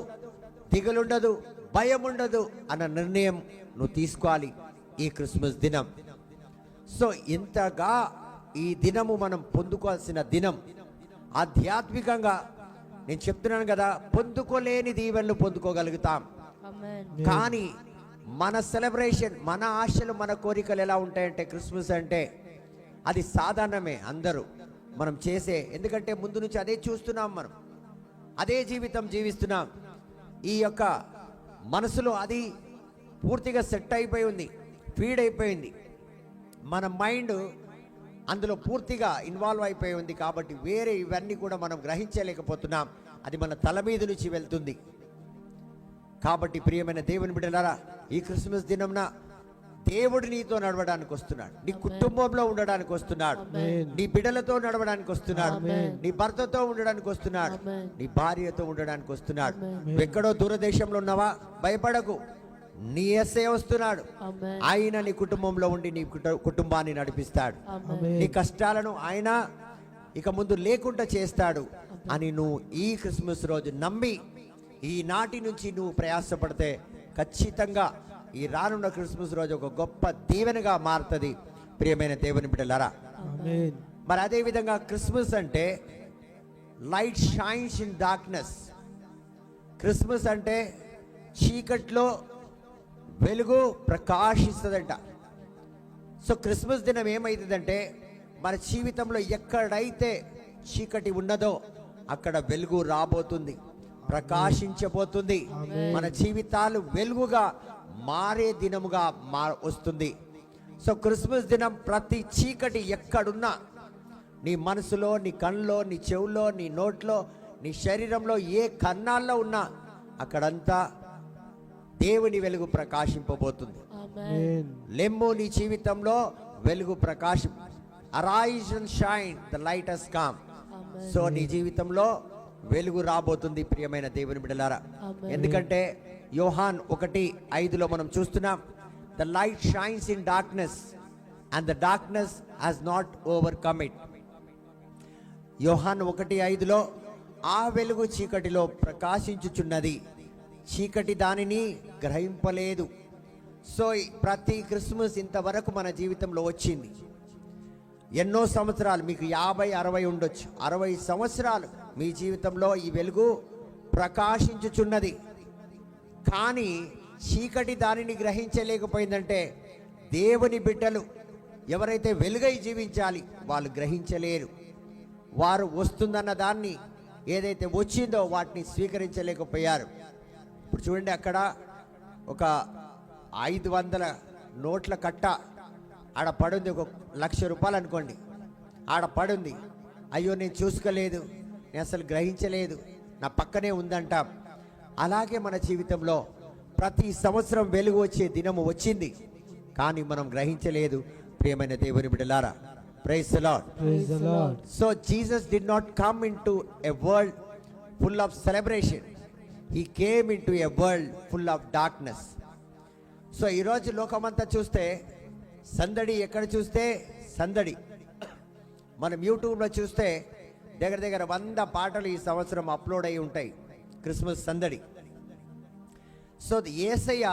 దిగులుండదు, భయం ఉండదు అన్న నిర్ణయం నువ్వు తీసుకోవాలి ఈ క్రిస్మస్ దినం. సో ఇంతగా ఈ దినము మనం పొందుకోవాల్సిన దినం. ఆధ్యాత్మికంగా నేను చెప్తున్నాను కదా, పొందుకోలేని దీవెనలు పొందుకోగలుగుతాం. కానీ మన సెలబ్రేషన్, మన ఆశలు, మన కోరికలు ఎలా ఉంటాయంటే క్రిస్మస్ అంటే అది సాధారణమే, అందరూ మనం చేసే, ఎందుకంటే ముందు నుంచి అదే చూస్తున్నాం, మనం అదే జీవితం జీవిస్తున్నాం. ఈ యొక్క మనసులో అది పూర్తిగా సెట్ అయిపోయి ఉంది, ఫీడ్ అయిపోయింది. మన మైండ్ అందులో పూర్తిగా ఇన్వాల్వ్ అయిపోయి ఉంది. కాబట్టి వేరే ఇవన్నీ కూడా మనం గ్రహించలేకపోతున్నాం, అది మన తల మీద నుంచి వెళ్తుంది. కాబట్టి ప్రియమైన దేవుని బిడ్డలారా, ఈ క్రిస్మస్ దినంన దేవుడు నీతో నడవడానికి వస్తున్నాడు, నీ కుటుంబంలో ఉండడానికి వస్తున్నాడు, నీ బిడ్డలతో నడవడానికి వస్తున్నాడు, నీ భర్తతో ఉండడానికి వస్తున్నాడు, నీ భార్యతో ఉండడానికి వస్తున్నాడు. ఎక్కడో దూరదేశంలో ఉన్నావా, భయపడకు, నీ యేసయ్య వస్తున్నాడు. ఆయన నీ కుటుంబంలో ఉండి నీ కుటుంబాన్ని నడిపిస్తాడు. నీ కష్టాలను ఆయన ఇక ముందు లేకుండా చేస్తాడు అని నువ్వు ఈ క్రిస్మస్ రోజు నమ్మి ఈనాటి నుంచి నువ్వు ప్రయాసపడితే ఖచ్చితంగా ఈ రానున్న క్రిస్మస్ రోజు ఒక గొప్ప దీవెనగా మారుతుంది. ప్రియమైన దేవుని బిడ్డలారా, మరి అదే విధంగా క్రిస్మస్ అంటే light shines in darkness. Christmas అంటే చీకట్లో వెలుగు ప్రకాశిస్తుందంట. సో క్రిస్మస్ దినం ఏమైతుందంటే మన జీవితంలో ఎక్కడైతే చీకటి ఉన్నదో అక్కడ వెలుగు రాబోతుంది, ప్రకాశించబోతుంది. మన జీవితాలు వెలుగుగా మారే దినముగా వస్తుంది. సో క్రిస్మస్ దినం ప్రతి చీకటి ఎక్కడున్నా, నీ మనసులో, నీ కళ్ళలో, నీ చెవుల్లో, నీ నోట్లో, నీ శరీరంలో ఏ కన్నాల్లో ఉన్నా అక్కడంతా దేవుని వెలుగు ప్రకాశింపబోతుంది. లెమ్ము, నీ జీవితంలో వెలుగు ప్రకాశం. Arise and shine, the light has come. So నీ జీవితంలో వెలుగు రాబోతుంది ప్రియమైన దేవుని బిడ్డలారా. ఎందుకంటే యోహాన్ 1:5 మనం చూస్తున్నాం, the light shines in darkness and the darkness has not overcome it. Yohan 1:5 ఆ వెలుగు చీకటిలో ప్రకాశించుచున్నది, చీకటి దానిని గ్రహింపలేదు. సో ప్రతి క్రిస్మస్ ఇంతవరకు మన జీవితంలో వచ్చింది. ఎన్నో సంవత్సరాలు, మీకు 50, 60 ఉండొచ్చు, 60 సంవత్సరాలు మీ జీవితంలో ఈ వెలుగు ప్రకాశించుచున్నది. కానీ చీకటి దానిని గ్రహించలేకపోయిందంటే దేవుని బిడ్డలు ఎవరైతే వెలుగై జీవించాలి వాళ్ళు గ్రహించలేరు. వారు వస్తుందన్న దాన్ని, ఏదైతే వచ్చిందో వాటిని స్వీకరించలేకపోయారు. ఇప్పుడు చూడండి, అక్కడ ఒక 500 నోట్ల కట్ట ఆడ పడుంది, ఒక 1,00,000 రూపాయలు అనుకోండి, ఆడ పడుంది. అయ్యో నేను చూసుకోలేదు, నేను అసలు గ్రహించలేదు, నా పక్కనే ఉందంటాం. అలాగే మన జీవితంలో ప్రతి సంవత్సరం వెలుగు వచ్చే దినము వచ్చింది, కానీ మనం గ్రహించలేదు. ప్రియమైన దేవుని బిడ్డలారా, praise the Lord. So Jesus did not come into a world full of celebration, he came into a world full of darkness. So ఈరోజు లోకమంతా చూస్తే సందడి, ఎక్కడ చూస్తే సందడి. మనం యూట్యూబ్లో చూస్తే దగ్గర దగ్గర 100 పాటలు ఈ సంవత్సరం అప్లోడ్ అయి ఉంటాయి, క్రిస్మస్ సందడి. సో యేసయ్య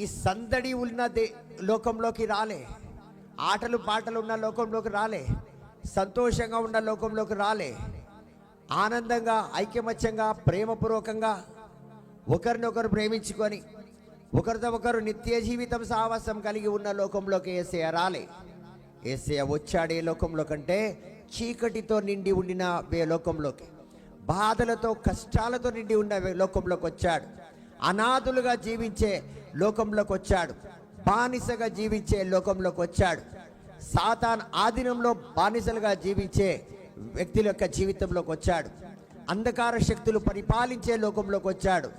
ఈ సందడి ఉన్న లోకంలోకి రాలే, ఆటలు పాటలు ఉన్న లోకంలోకి రాలే, సంతోషంగా ఉన్న లోకంలోకి రాలే. ఆనందంగా, ఐకమత్యంగా, ప్రేమపూర్వకంగా ఒకరినొకరు ప్రేమించుకొని ఒకరితో ఒకరు నిత్య జీవితం సావాసం కలిగి ఉన్న లోకంలోకి యేసయ్య రాలే. యేసయ్య వచ్చాడే లోకంలో కంటే చీకటితో నిండి ఉండిన లోకంలోకి, బాధలతో కష్టాలతో నిండి ఉన్న లోకంలోకి వచ్చాడు. అనాథులుగా జీవించే లోకంలోకి వచ్చాడు. బానిసగా జీవించే లోకంలోకి వచ్చాడు. సాతాన్ ఆధీనంలో బానిసలుగా జీవించే వ్యక్తుల యొక్క జీవితంలోకి వచ్చాడు. అంధకార శక్తులు పరిపాలించే లోకంలోకి వచ్చాడు.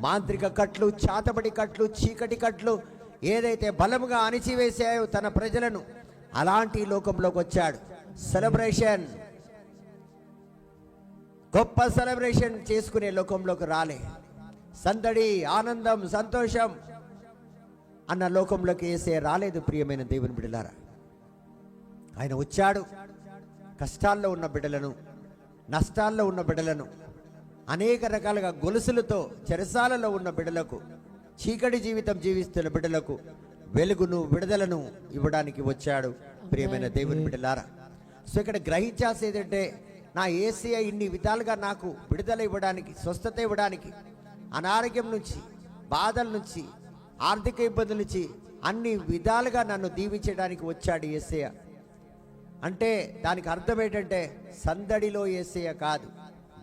మాంత్రిక కట్లు, చాతబడి కట్లు, చీకటి కట్లు ఏదైతే బలముగా అణిచివేసాయో తన ప్రజలను, అలాంటి లోకంలోకి వచ్చాడు. సెలబ్రేషన్, గొప్ప సెలబ్రేషన్ చేసుకునే లోకంలోకి రాలే. సందడి, ఆనందం, సంతోషం అన్న లోకంలోకి వేసే రాలేదు. ప్రియమైన దేవుని బిడ్డలారా, ఆయన వచ్చాడు. కష్టాల్లో ఉన్న బిడ్డలను, నష్టాల్లో ఉన్న బిడ్డలను, అనేక రకాలుగా గొలుసులతో చెరసాలలో ఉన్న బిడ్డలకు, చీకటి జీవితం జీవిస్తున్న బిడ్డలకు వెలుగును, విడుదలను ఇవ్వడానికి వచ్చాడు. ప్రియమైన దేవుని బిడ్డలారా, సో ఇక్కడ గ్రహించాల్సి ఏంటంటే, నా యేసయ్య ఇన్ని విధాలుగా నాకు విడుదల ఇవ్వడానికి, స్వస్థత ఇవ్వడానికి, అనారోగ్యం నుంచి, బాధల నుంచి, ఆర్థిక ఇబ్బందుల నుంచి అన్ని విధాలుగా నన్ను దీవించడానికి వచ్చాడు యేసయ్య అంటే దానికి అర్థం ఏంటంటే, సందడిలో యేసయ్య కాదు,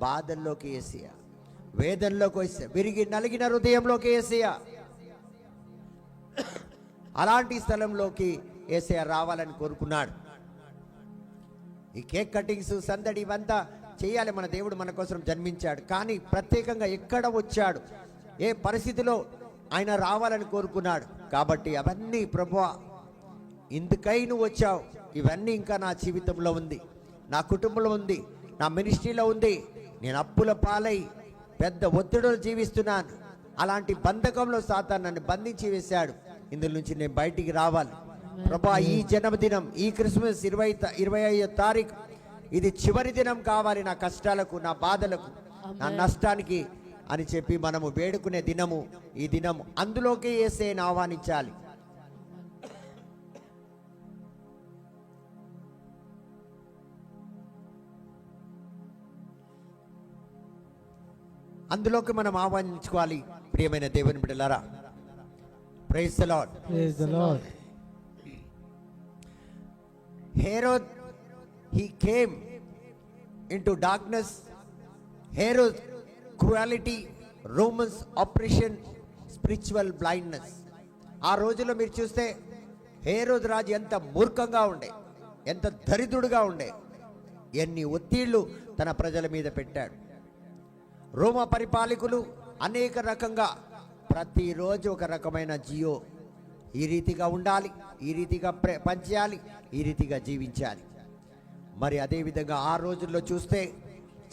బాధల్లోకి యేసయ్య, వేదనలోకి యేసయ్య, విరిగి నలిగిన హృదయంలోకి యేసయ్య. అలాంటి స్థలంలోకి యేసయ్య రావాలని కోరుకున్నాడు. ఈ కేక్ కటింగ్స్, సందడి ఇవంతా చేయాలి. మన దేవుడు మన కోసం జన్మించాడు. కానీ ప్రత్యేకంగా ఎక్కడ వచ్చాడు, ఏ పరిస్థితిలో ఆయన రావాలని కోరుకున్నాడు. కాబట్టి అవన్నీ ప్రభువా, ఇందుకై నువ్వు వచ్చావు, ఇవన్నీ ఇంకా నా జీవితంలో ఉంది, నా కుటుంబంలో ఉంది, నా మినిస్ట్రీలో ఉంది. నేను అప్పుల పాలై పెద్ద ఒత్తిడిలో జీవిస్తున్నాను. అలాంటి బంధకంలో సాతాను నన్ను బంధించి వేశాడు. ఇందులో నుంచి నేను బయటికి రావాలి ప్రభువా. ఈ జన్మదినం, ఈ క్రిస్మస్ 25వ తారీఖు, ఇది చివరి దినం కావాలి నా కష్టాలకు, నా బాధలకు, నా నష్టానికి అని చెప్పి మనము వేడుకునే దినము ఈ దినము. అందులోకి యేసయ్యను ఆహ్వానించాలి. అందులోకి మనం ఆహ్వానించుకోవాలి. ప్రియమైన దేవుని బిడ్డలారా, praise the Lord. Praise the Lord. Herod, he came into darkness. Herod, cruelty, Romans oppression, spiritual blindness. ఆ రోజుల్లో మీరు చూస్తే హేరోదు రాజు ఎంత మూర్ఖంగా ఉండే, ఎంత దరిద్రుడుగా ఉండే, ఎన్ని ఒత్తిళ్లు తన ప్రజల మీద పెట్టాడు. రోమా పరిపాలకులు అనేక రకంగా ప్రతిరోజు ఒక రకమైన జియో, ఈ రీతిగా ఉండాలి, ఈ రీతిగా పనిచేయాలి, ఈ రీతిగా జీవించాలి. మరి అదేవిధంగా ఆ రోజుల్లో చూస్తే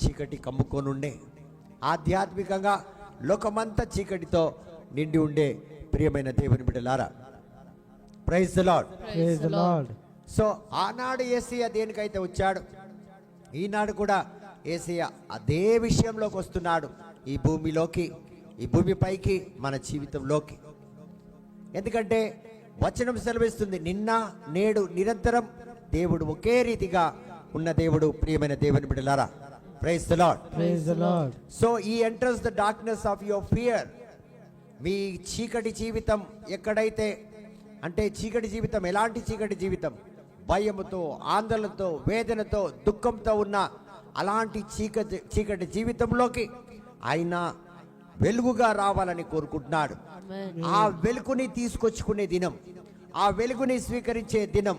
చీకటి కమ్ముకొని ఉండే, ఆధ్యాత్మికంగా లోకమంతా చీకటితో నిండి ఉండే. ప్రియమైన దేవుని బిడ్డలారా, praise the Lord. Praise the Lord. So ఆనాడు యేసయ్య దేనికైతే వచ్చాడు, ఈనాడు కూడా యేసయ్య అదే విషయంలోకి వస్తున్నాడు. ఈ భూమిలోకి, ఈ భూమిపైకి, మన జీవితంలోకి. ఎందుకంటే వచనం సెలవిస్తుంది, నిన్న నేడు నిరంతరం దేవుడు ఒకే రీతిగా ఉన్న దేవుడు. ప్రియమైన దేవుని బిడ్డలారా, praise the Lord. Praise the Lord. So he enters the darkness of your fear. మీ చీకటి జీవితం ఎక్కడైతే, అంటే చీకటి జీవితం ఎలాంటి చీకటి జీవితం, భయముతో, ఆందోళనతో, వేదనతో, దుఃఖంతో ఉన్న అలాంటి చీకటి జీవితంలోకి ఆయన వెలుగుగా రావాలని కోరుకుంటున్నాడు. ఆ వెలుగుని తీసుకొచ్చుకునే దినం, ఆ వెలుగుని స్వీకరించే దినం,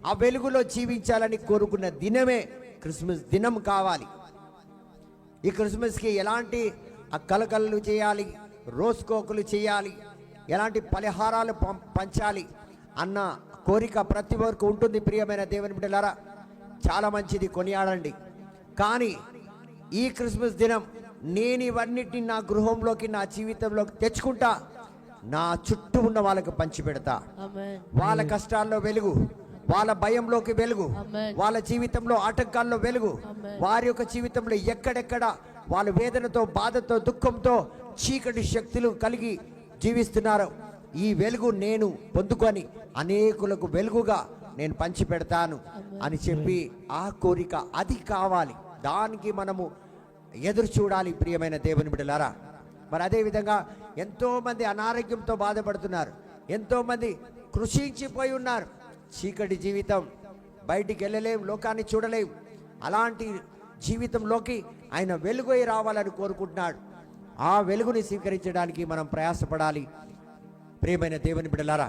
ఆ వెలుగులో జీవించాలని కోరుకున్న దినమే క్రిస్మస్ దినం కావాలి. ఈ క్రిస్మస్కి ఎలాంటి కలకలు చేయాలి, రోస్కోకులు చేయాలి, ఎలాంటి పలహారాలు పంచాలి అన్న కోరిక ప్రతి ఒక్కరికి ఉంటుంది. ప్రియమైన దేవుని బిడ్డలారా, చాలా మంచిది, కొనియాడండి. కానీ ఈ క్రిస్మస్ దినం నేను ఇవన్నిటిని నా గృహంలోకి, నా జీవితంలోకి తెచ్చుకుంటా, నా చుట్టూ ఉన్న వాళ్ళకి పంచిపెడతా. వాళ్ళ కష్టాల్లో వెలుగు, వాళ్ళ భయంలోకి వెలుగు, వాళ్ళ జీవితంలో ఆటంకాల్లో వెలుగు, వారి యొక్క జీవితంలో ఎక్కడెక్కడ వాళ్ళ వేదనతో, బాధతో, దుఃఖంతో, చీకటి శక్తులు కలిగి జీవిస్తున్నారు, ఈ వెలుగు నేను పొందుకొని అనేకులకు వెలుగుగా నేను పంచిపెడతాను అని చెప్పి ఆ కోరిక అది కావాలి. దానికి మనము ఎదురు చూడాలి. ప్రియమైన దేవుని బిడ్డలారా, మరి అదేవిధంగా ఎంతోమంది అనారోగ్యంతో బాధపడుతున్నారు, ఎంతోమంది కృషించిపోయి ఉన్నారు. చీకటి జీవితం, బయటికి వెళ్ళలేం, లోకాన్ని చూడలేం. అలాంటి జీవితంలోకి ఆయన వెలుగై రావాలని కోరుకుంటున్నాడు. ఆ వెలుగుని స్వీకరించడానికి మనం ప్రయాసపడాలి. ప్రియమైన దేవుని బిడ్డలారా,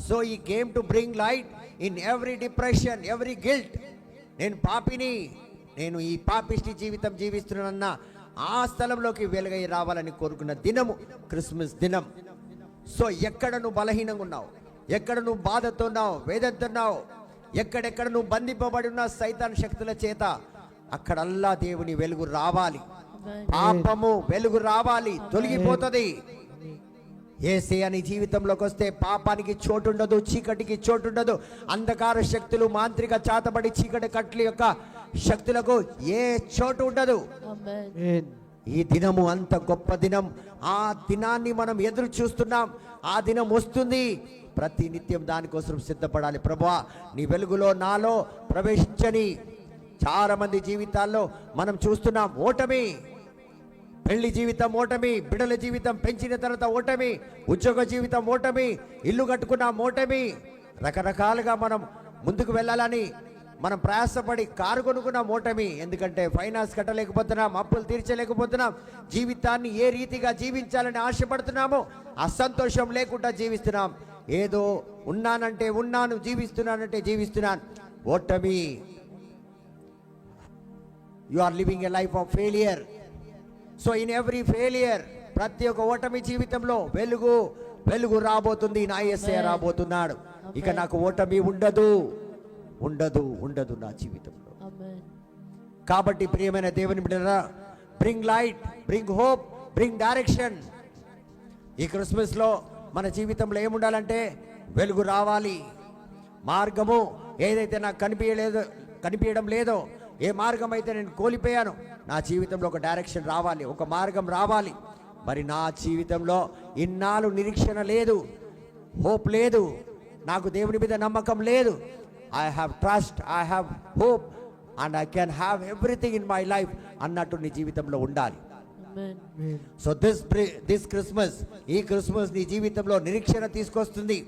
సో ఈ came to bring light in every depression, every guilt. నేను పాపిని, నేను ఈ పాపిష్టి జీవితం జీవిస్తున్నానన్న ఆ స్థలంలోకి వెలుగై రావాలని కోరుకున్న దినము క్రిస్మస్ దినం. సో ఎక్కడ నువ్వు బలహీనంగా ఉన్నావు, ఎక్కడ నువ్వు బాధతో ఉన్నావు, వేదనతో ఉన్నావు, ఎక్కడెక్కడ నువ్వు బంధింపబడి ఉన్న సైతాన్ శక్తుల చేత, అక్కడల్లా దేవుని వెలుగు రావాలి. పాపము వెలుగు రావాలి, తొలగిపోతుంది. యేసయ్య నీ జీవితంలోకి వస్తే పాపానికి చోటు ఉండదు, చీకటికి చోటు ఉండదు. అంధకార శక్తులు, మాంత్రిక చాతబడి చీకటి కట్ల యొక్క శక్తులకు ఏ చోటు ఉండదు. ఈ దినము అంత గొప్ప దినం. ఆ దినాన్ని మనం ఎదురు చూస్తున్నాం. ఆ దినం వస్తుంది. ప్రతి నిత్యం దానికోసం సిద్ధపడాలి. ప్రభువా, నీ వెలుగులో నాలో ప్రవేశించని. చాలా మంది జీవితాల్లో మనం చూస్తున్నాం ఓటమి. పెళ్లి జీవితం ఓటమి, బిడ్డల జీవితం పెంచిన తర్వాత ఓటమి, ఉద్యోగ జీవితం ఓటమి, ఇల్లు కట్టుకున్నాం ఓటమి. రకరకాలుగా మనం ముందుకు వెళ్ళాలని మనం ప్రయాసపడి కారు కొనుక్కున్నాం ఓటమి. ఎందుకంటే ఫైనాన్స్ కట్టలేకపోతున్నాం, అప్పులు తీర్చలేకపోతున్నాం. జీవితాన్ని ఏ రీతిగా జీవించాలని ఆశపడుతున్నామో అసంతోషం లేకుండా జీవిస్తున్నాం. ఏదో ఉన్నానంటే ఉన్నాను, జీవిస్తున్నానంటే జీవిస్తున్నాను. ఓటమి. You are living a life of failure. So in every failure, ప్రతి ఒక్క ఓటమి జీవితంలో వెలుగు వెలుగు రాబోతుంది. నా యేసయ్య రాబోతున్నాడు. ఇక నాకు ఓటమి ఉండదు, ఉండదు, ఉండదు నా జీవితంలో. కాబట్టి ప్రియమైన దేవుని బిడ్డలారా, bring light, bring hope, bring direction. ఈ క్రిస్మస్లో మన జీవితంలో ఏముండాలంటే వెలుగు రావాలి. మార్గము ఏదైతే నాకు కనిపించడం లేదో, ఏ మార్గం అయితే నేను కోల్పోయాను, నా జీవితంలో ఒక డైరెక్షన్ రావాలి, ఒక మార్గం రావాలి. మరి నా జీవితంలో ఇన్నాళ్ళు నిరీక్షణ లేదు, హోప్ లేదు, నాకు దేవుని మీద నమ్మకం లేదు. I have trust, I have hope and I can have everything in my life అన్నట్టు నీ జీవితంలో ఉండాలి. సో దిస్ క్రిస్మస్, ఈ క్రిస్మస్ నీ జీవితంలో నిరీక్షణ తీసుకొస్తుంది,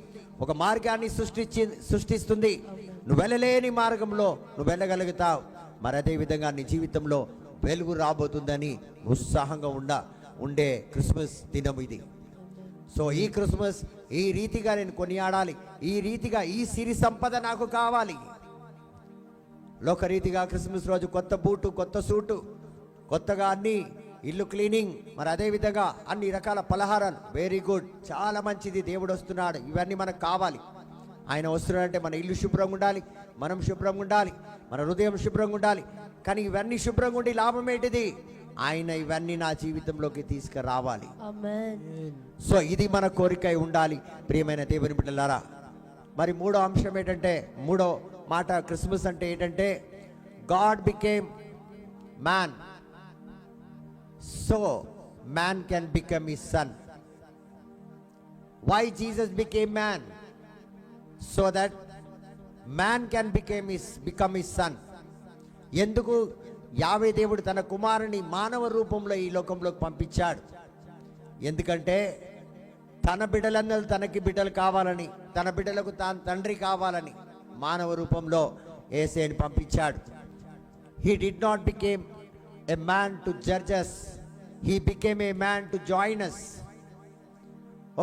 ఒక మార్గాన్ని సృష్టిస్తుంది. నువ్వు వెళ్ళలేని మార్గంలో నువ్వు వెళ్ళగలుగుతావు. మరి అదే విధంగా నీ జీవితంలో వెలుగు రాబోతుందని ఉత్సాహంగా ఉండే క్రిస్మస్ దినం ఇది. సో ఈ క్రిస్మస్ ఈ రీతిగా నేను కొనియాడాలి, ఈ రీతిగా ఈ సిరి సంపద నాకు కావాలి. లోకరీతిగా క్రిస్మస్ రోజు కొత్త బూటు, కొత్త సూటు, కొత్తగా అన్ని ఇల్లు క్లీనింగ్, మరి అదే విధంగా అన్ని రకాల పలహారాలు. వెరీ గుడ్, చాలా మంచిది. దేవుడు వస్తున్నాడు, ఇవన్నీ మనకు కావాలి. ఆయన వస్తున్నాడంటే మన ఇల్లు శుభ్రంగా ఉండాలి, మనం శుభ్రంగా ఉండాలి, మన హృదయం శుభ్రంగా ఉండాలి. కానీ ఇవన్నీ శుభ్రంగా ఉండి లాభం ఏంటిది? ఆయన ఇవన్నీ నా జీవితంలోకి తీసుకురావాలి. సో ఇది మన కోరిక ఉండాలి ప్రియమైన దేవుని బిడ్డలారా. మరి మూడో అంశం ఏంటంటే, మూడో మాట క్రిస్మస్ అంటే ఏంటంటే, God became man so man can become his son. Why Jesus became man? So that man can become his son. ఎందుకు యావే దేవుడు తన కుమారుని మానవ రూపంలో ఈ లోకంలోకి పంపించాడు? ఎందుకంటే తన బిడ్డలందరూ తనకి బిడ్డలు కావాలని, తన బిడ్డలకు తాను తండ్రి కావాలని మానవ రూపంలో యేసయ్యని పంపించాడు. He did not became a man to judge us, he became a man to join us.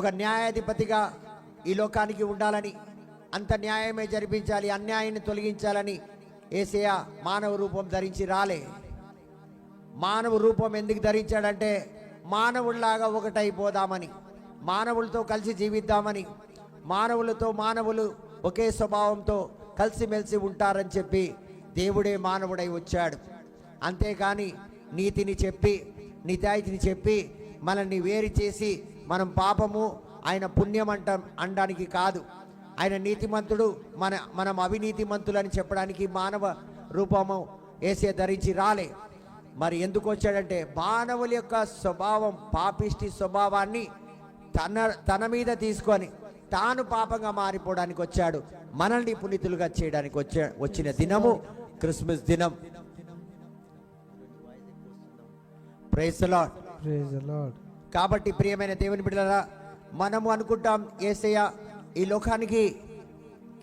ఒక న్యాయాధిపతిగా ఈ లోకానికి ఉండాలని, అంత న్యాయమే జరిపించాలి, అన్యాయాన్ని తొలగించాలని యేసయ్య మానవ రూపం ధరించి రాలే. మానవ రూపం ఎందుకు ధరించాడంటే, మానవుల్లాగా ఒకటైపోదామని, మానవులతో కలిసి జీవిద్దామని, మానవులతో మానవులు ఒకే స్వభావంతో కలిసిమెలిసి ఉంటారని చెప్పి దేవుడే మానవుడై వచ్చాడు. అంతేకాని నీతిని చెప్పి, నిజాయితీని చెప్పి మనల్ని వేరు చేసి మనం పాపము, ఆయన పుణ్యం అనడానికి కాదు. ఆయన నీతిమంతుడు, మనం అవినీతిమంతులని చెప్పడానికి మానవ రూపము యేసయ్య ధరించి రాలే. మరి ఎందుకు వచ్చాడంటే, మానవుల యొక్క స్వభావం, పాపిష్టి స్వభావాన్ని తన మీద తీసుకొని తాను పాపంగా మారిపోవడానికి వచ్చాడు. మనల్ని పునీతులుగా చేయడానికి వచ్చిన దినము క్రిస్మస్ దినం. Praise the Lord. Praise the Lord. కాబట్టి ప్రియమైన దేవుని బిడ్డలారా, మనము అనుకుంటాం యేసయ్య ఈ లోకానికి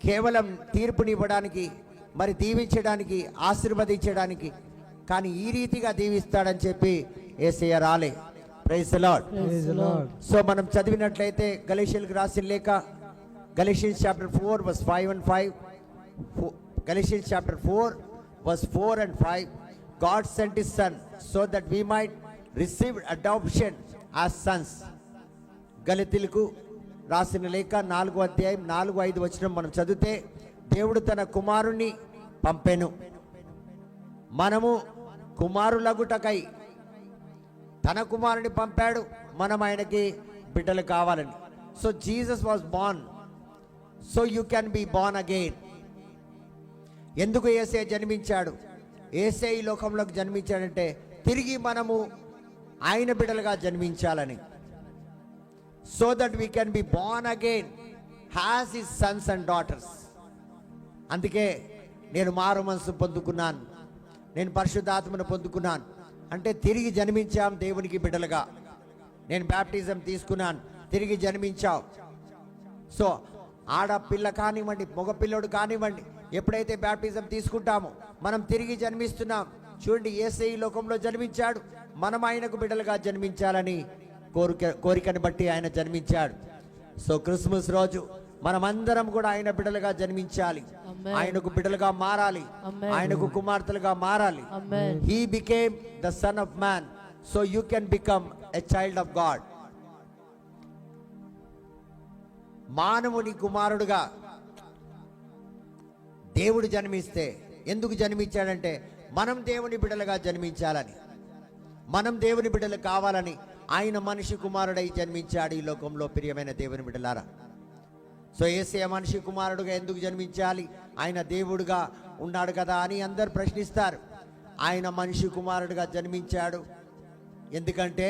కేవలం తీర్పునివ్వడానికి, మరి దీవించడానికి, ఆశీర్వదించడానికి, కానీ ఈ రీతిగా దీవిస్తాడని చెప్పి యేసయ్య రాలే. Praise the Lord. Praise the Lord. So మనం చదివినట్లయితే గలతీయులకు రాసిన లేఖ Galatians chapter 4 verse 5 and 5. Galatians chapter 4 verse 4 and 5. God sent his son so that we might receive adoption as sons. గలతీయులకు రాసిన లేఖ 4వ అధ్యాయం 4-5 వచనం మనం చదివితే, దేవుడు తన కుమారుని పంపెను, మనము కుమారులగుటకై తన కుమారుని పంపాడు, మనం ఆయనకి బిడ్డలు కావాలని. So Jesus was born so you can be born again. ఎందుకు యేసయ్య జన్మించాడు? యేసయ్య ఈ లోకంలోకి జన్మించాడంటే తిరిగి మనము ఆయన బిడ్డలుగా జన్మించాలని. So that we can be born again as his sons and daughters. అందుకే నేను మారు మనసు పొందుకున్నాను, నేను పరిశుద్ధాత్మను పొందుకున్నాను అంటే తిరిగి జన్మించాం దేవునికి బిడ్డలుగా. నేను బ్యాప్టిజం తీసుకున్నాను, తిరిగి జన్మించావు. సో ఆడపిల్ల కానివ్వండి, మగపిల్లోడు కానివ్వండి, ఎప్పుడైతే బ్యాప్టిజం తీసుకుంటామో మనం తిరిగి జన్మిస్తున్నాం. చూడండి, యేసయ్య ఈ లోకంలో జన్మించాడు, మనం ఆయనకు బిడ్డలుగా జన్మించాలని కోరికని బట్టి ఆయన జన్మించాడు. సో క్రిస్మస్ రోజు మనమందరం కూడా ఆయన బిడ్డలుగా జన్మించాలి, ఆయనకు బిడ్డలుగా మారాలి, ఆయనకు కుమార్తెలుగా మారాలి. He became the son of man so you can become a child of God. మానవుని కుమారుడుగా దేవుడు జన్మిస్తే, ఎందుకు జన్మించాడంటే మనం దేవుని బిడ్డలుగా జన్మించాలని, మనం దేవుని బిడ్డలు కావాలని ఆయన మనిషి కుమారుడై జన్మించాడు ఈ లోకంలో. ప్రియమైన దేవుని బిడ్డలారా, సో యేసయ్య మనిషి కుమారుడుగా ఎందుకు జన్మించాలి? ఆయన దేవుడుగా ఉన్నాడు కదా అని అందరు ప్రశ్నిస్తారు. ఆయన మనిషి కుమారుడుగా జన్మించాడు ఎందుకంటే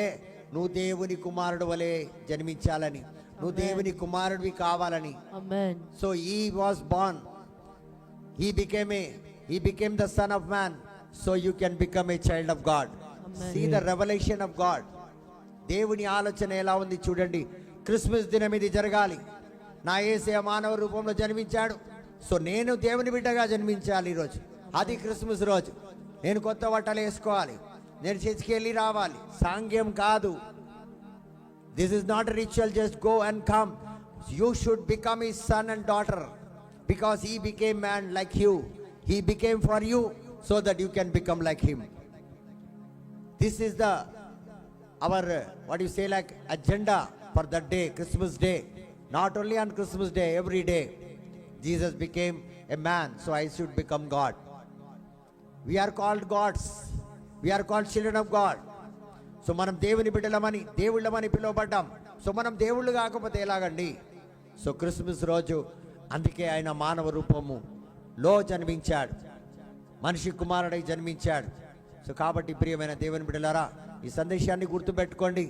నువ్వు దేవుని కుమారుడు వలె జన్మించాలని, నువ్వు దేవుని కుమారుడివి కావాలని. So he was born, he became the son of man so you can become a child of God. See the revelation of God. దేవుని ఆలోచన ఎలా ఉంది చూడండి. క్రిస్మస్ దినం ఇది జరగాలి, నా యేసయ్య మానవ రూపంలో జన్మించాడు, సో నేను దేవుని బిడ్డగా జన్మించాలి ఈరోజు. అది క్రిస్మస్ రోజు. నేను కొత్త బట్టలు వేసుకోవాలి, నేను చర్చికి వెళ్ళి రావాలి, సాంగ్యం కాదు. This is not a ritual, just go and come. You should become his son and daughter because he became man like you. He became for you so that you can become like him. This is our what you say like agenda for that day, Christmas day. Not only on Christmas day, every day Jesus became a man, so I should become God. We are called gods, we are called children of God. So మనం దేవుని బిడ్డలమని, దేవుళ్ళమని పిలువబడ్డాం. So మనం దేవుళ్ళు కాకపోతే ఎలాగండి? So Christmas రోజు అందుకే ఆయన మానవ రూపములో జన్మించాడు, మనిషి కుమారుడై జన్మించాడు. సో కాబట్టి ప్రియమైన దేవుని బిడ్డలారా, ఈ సందేశాన్ని గుర్తుపెట్టుకోండి,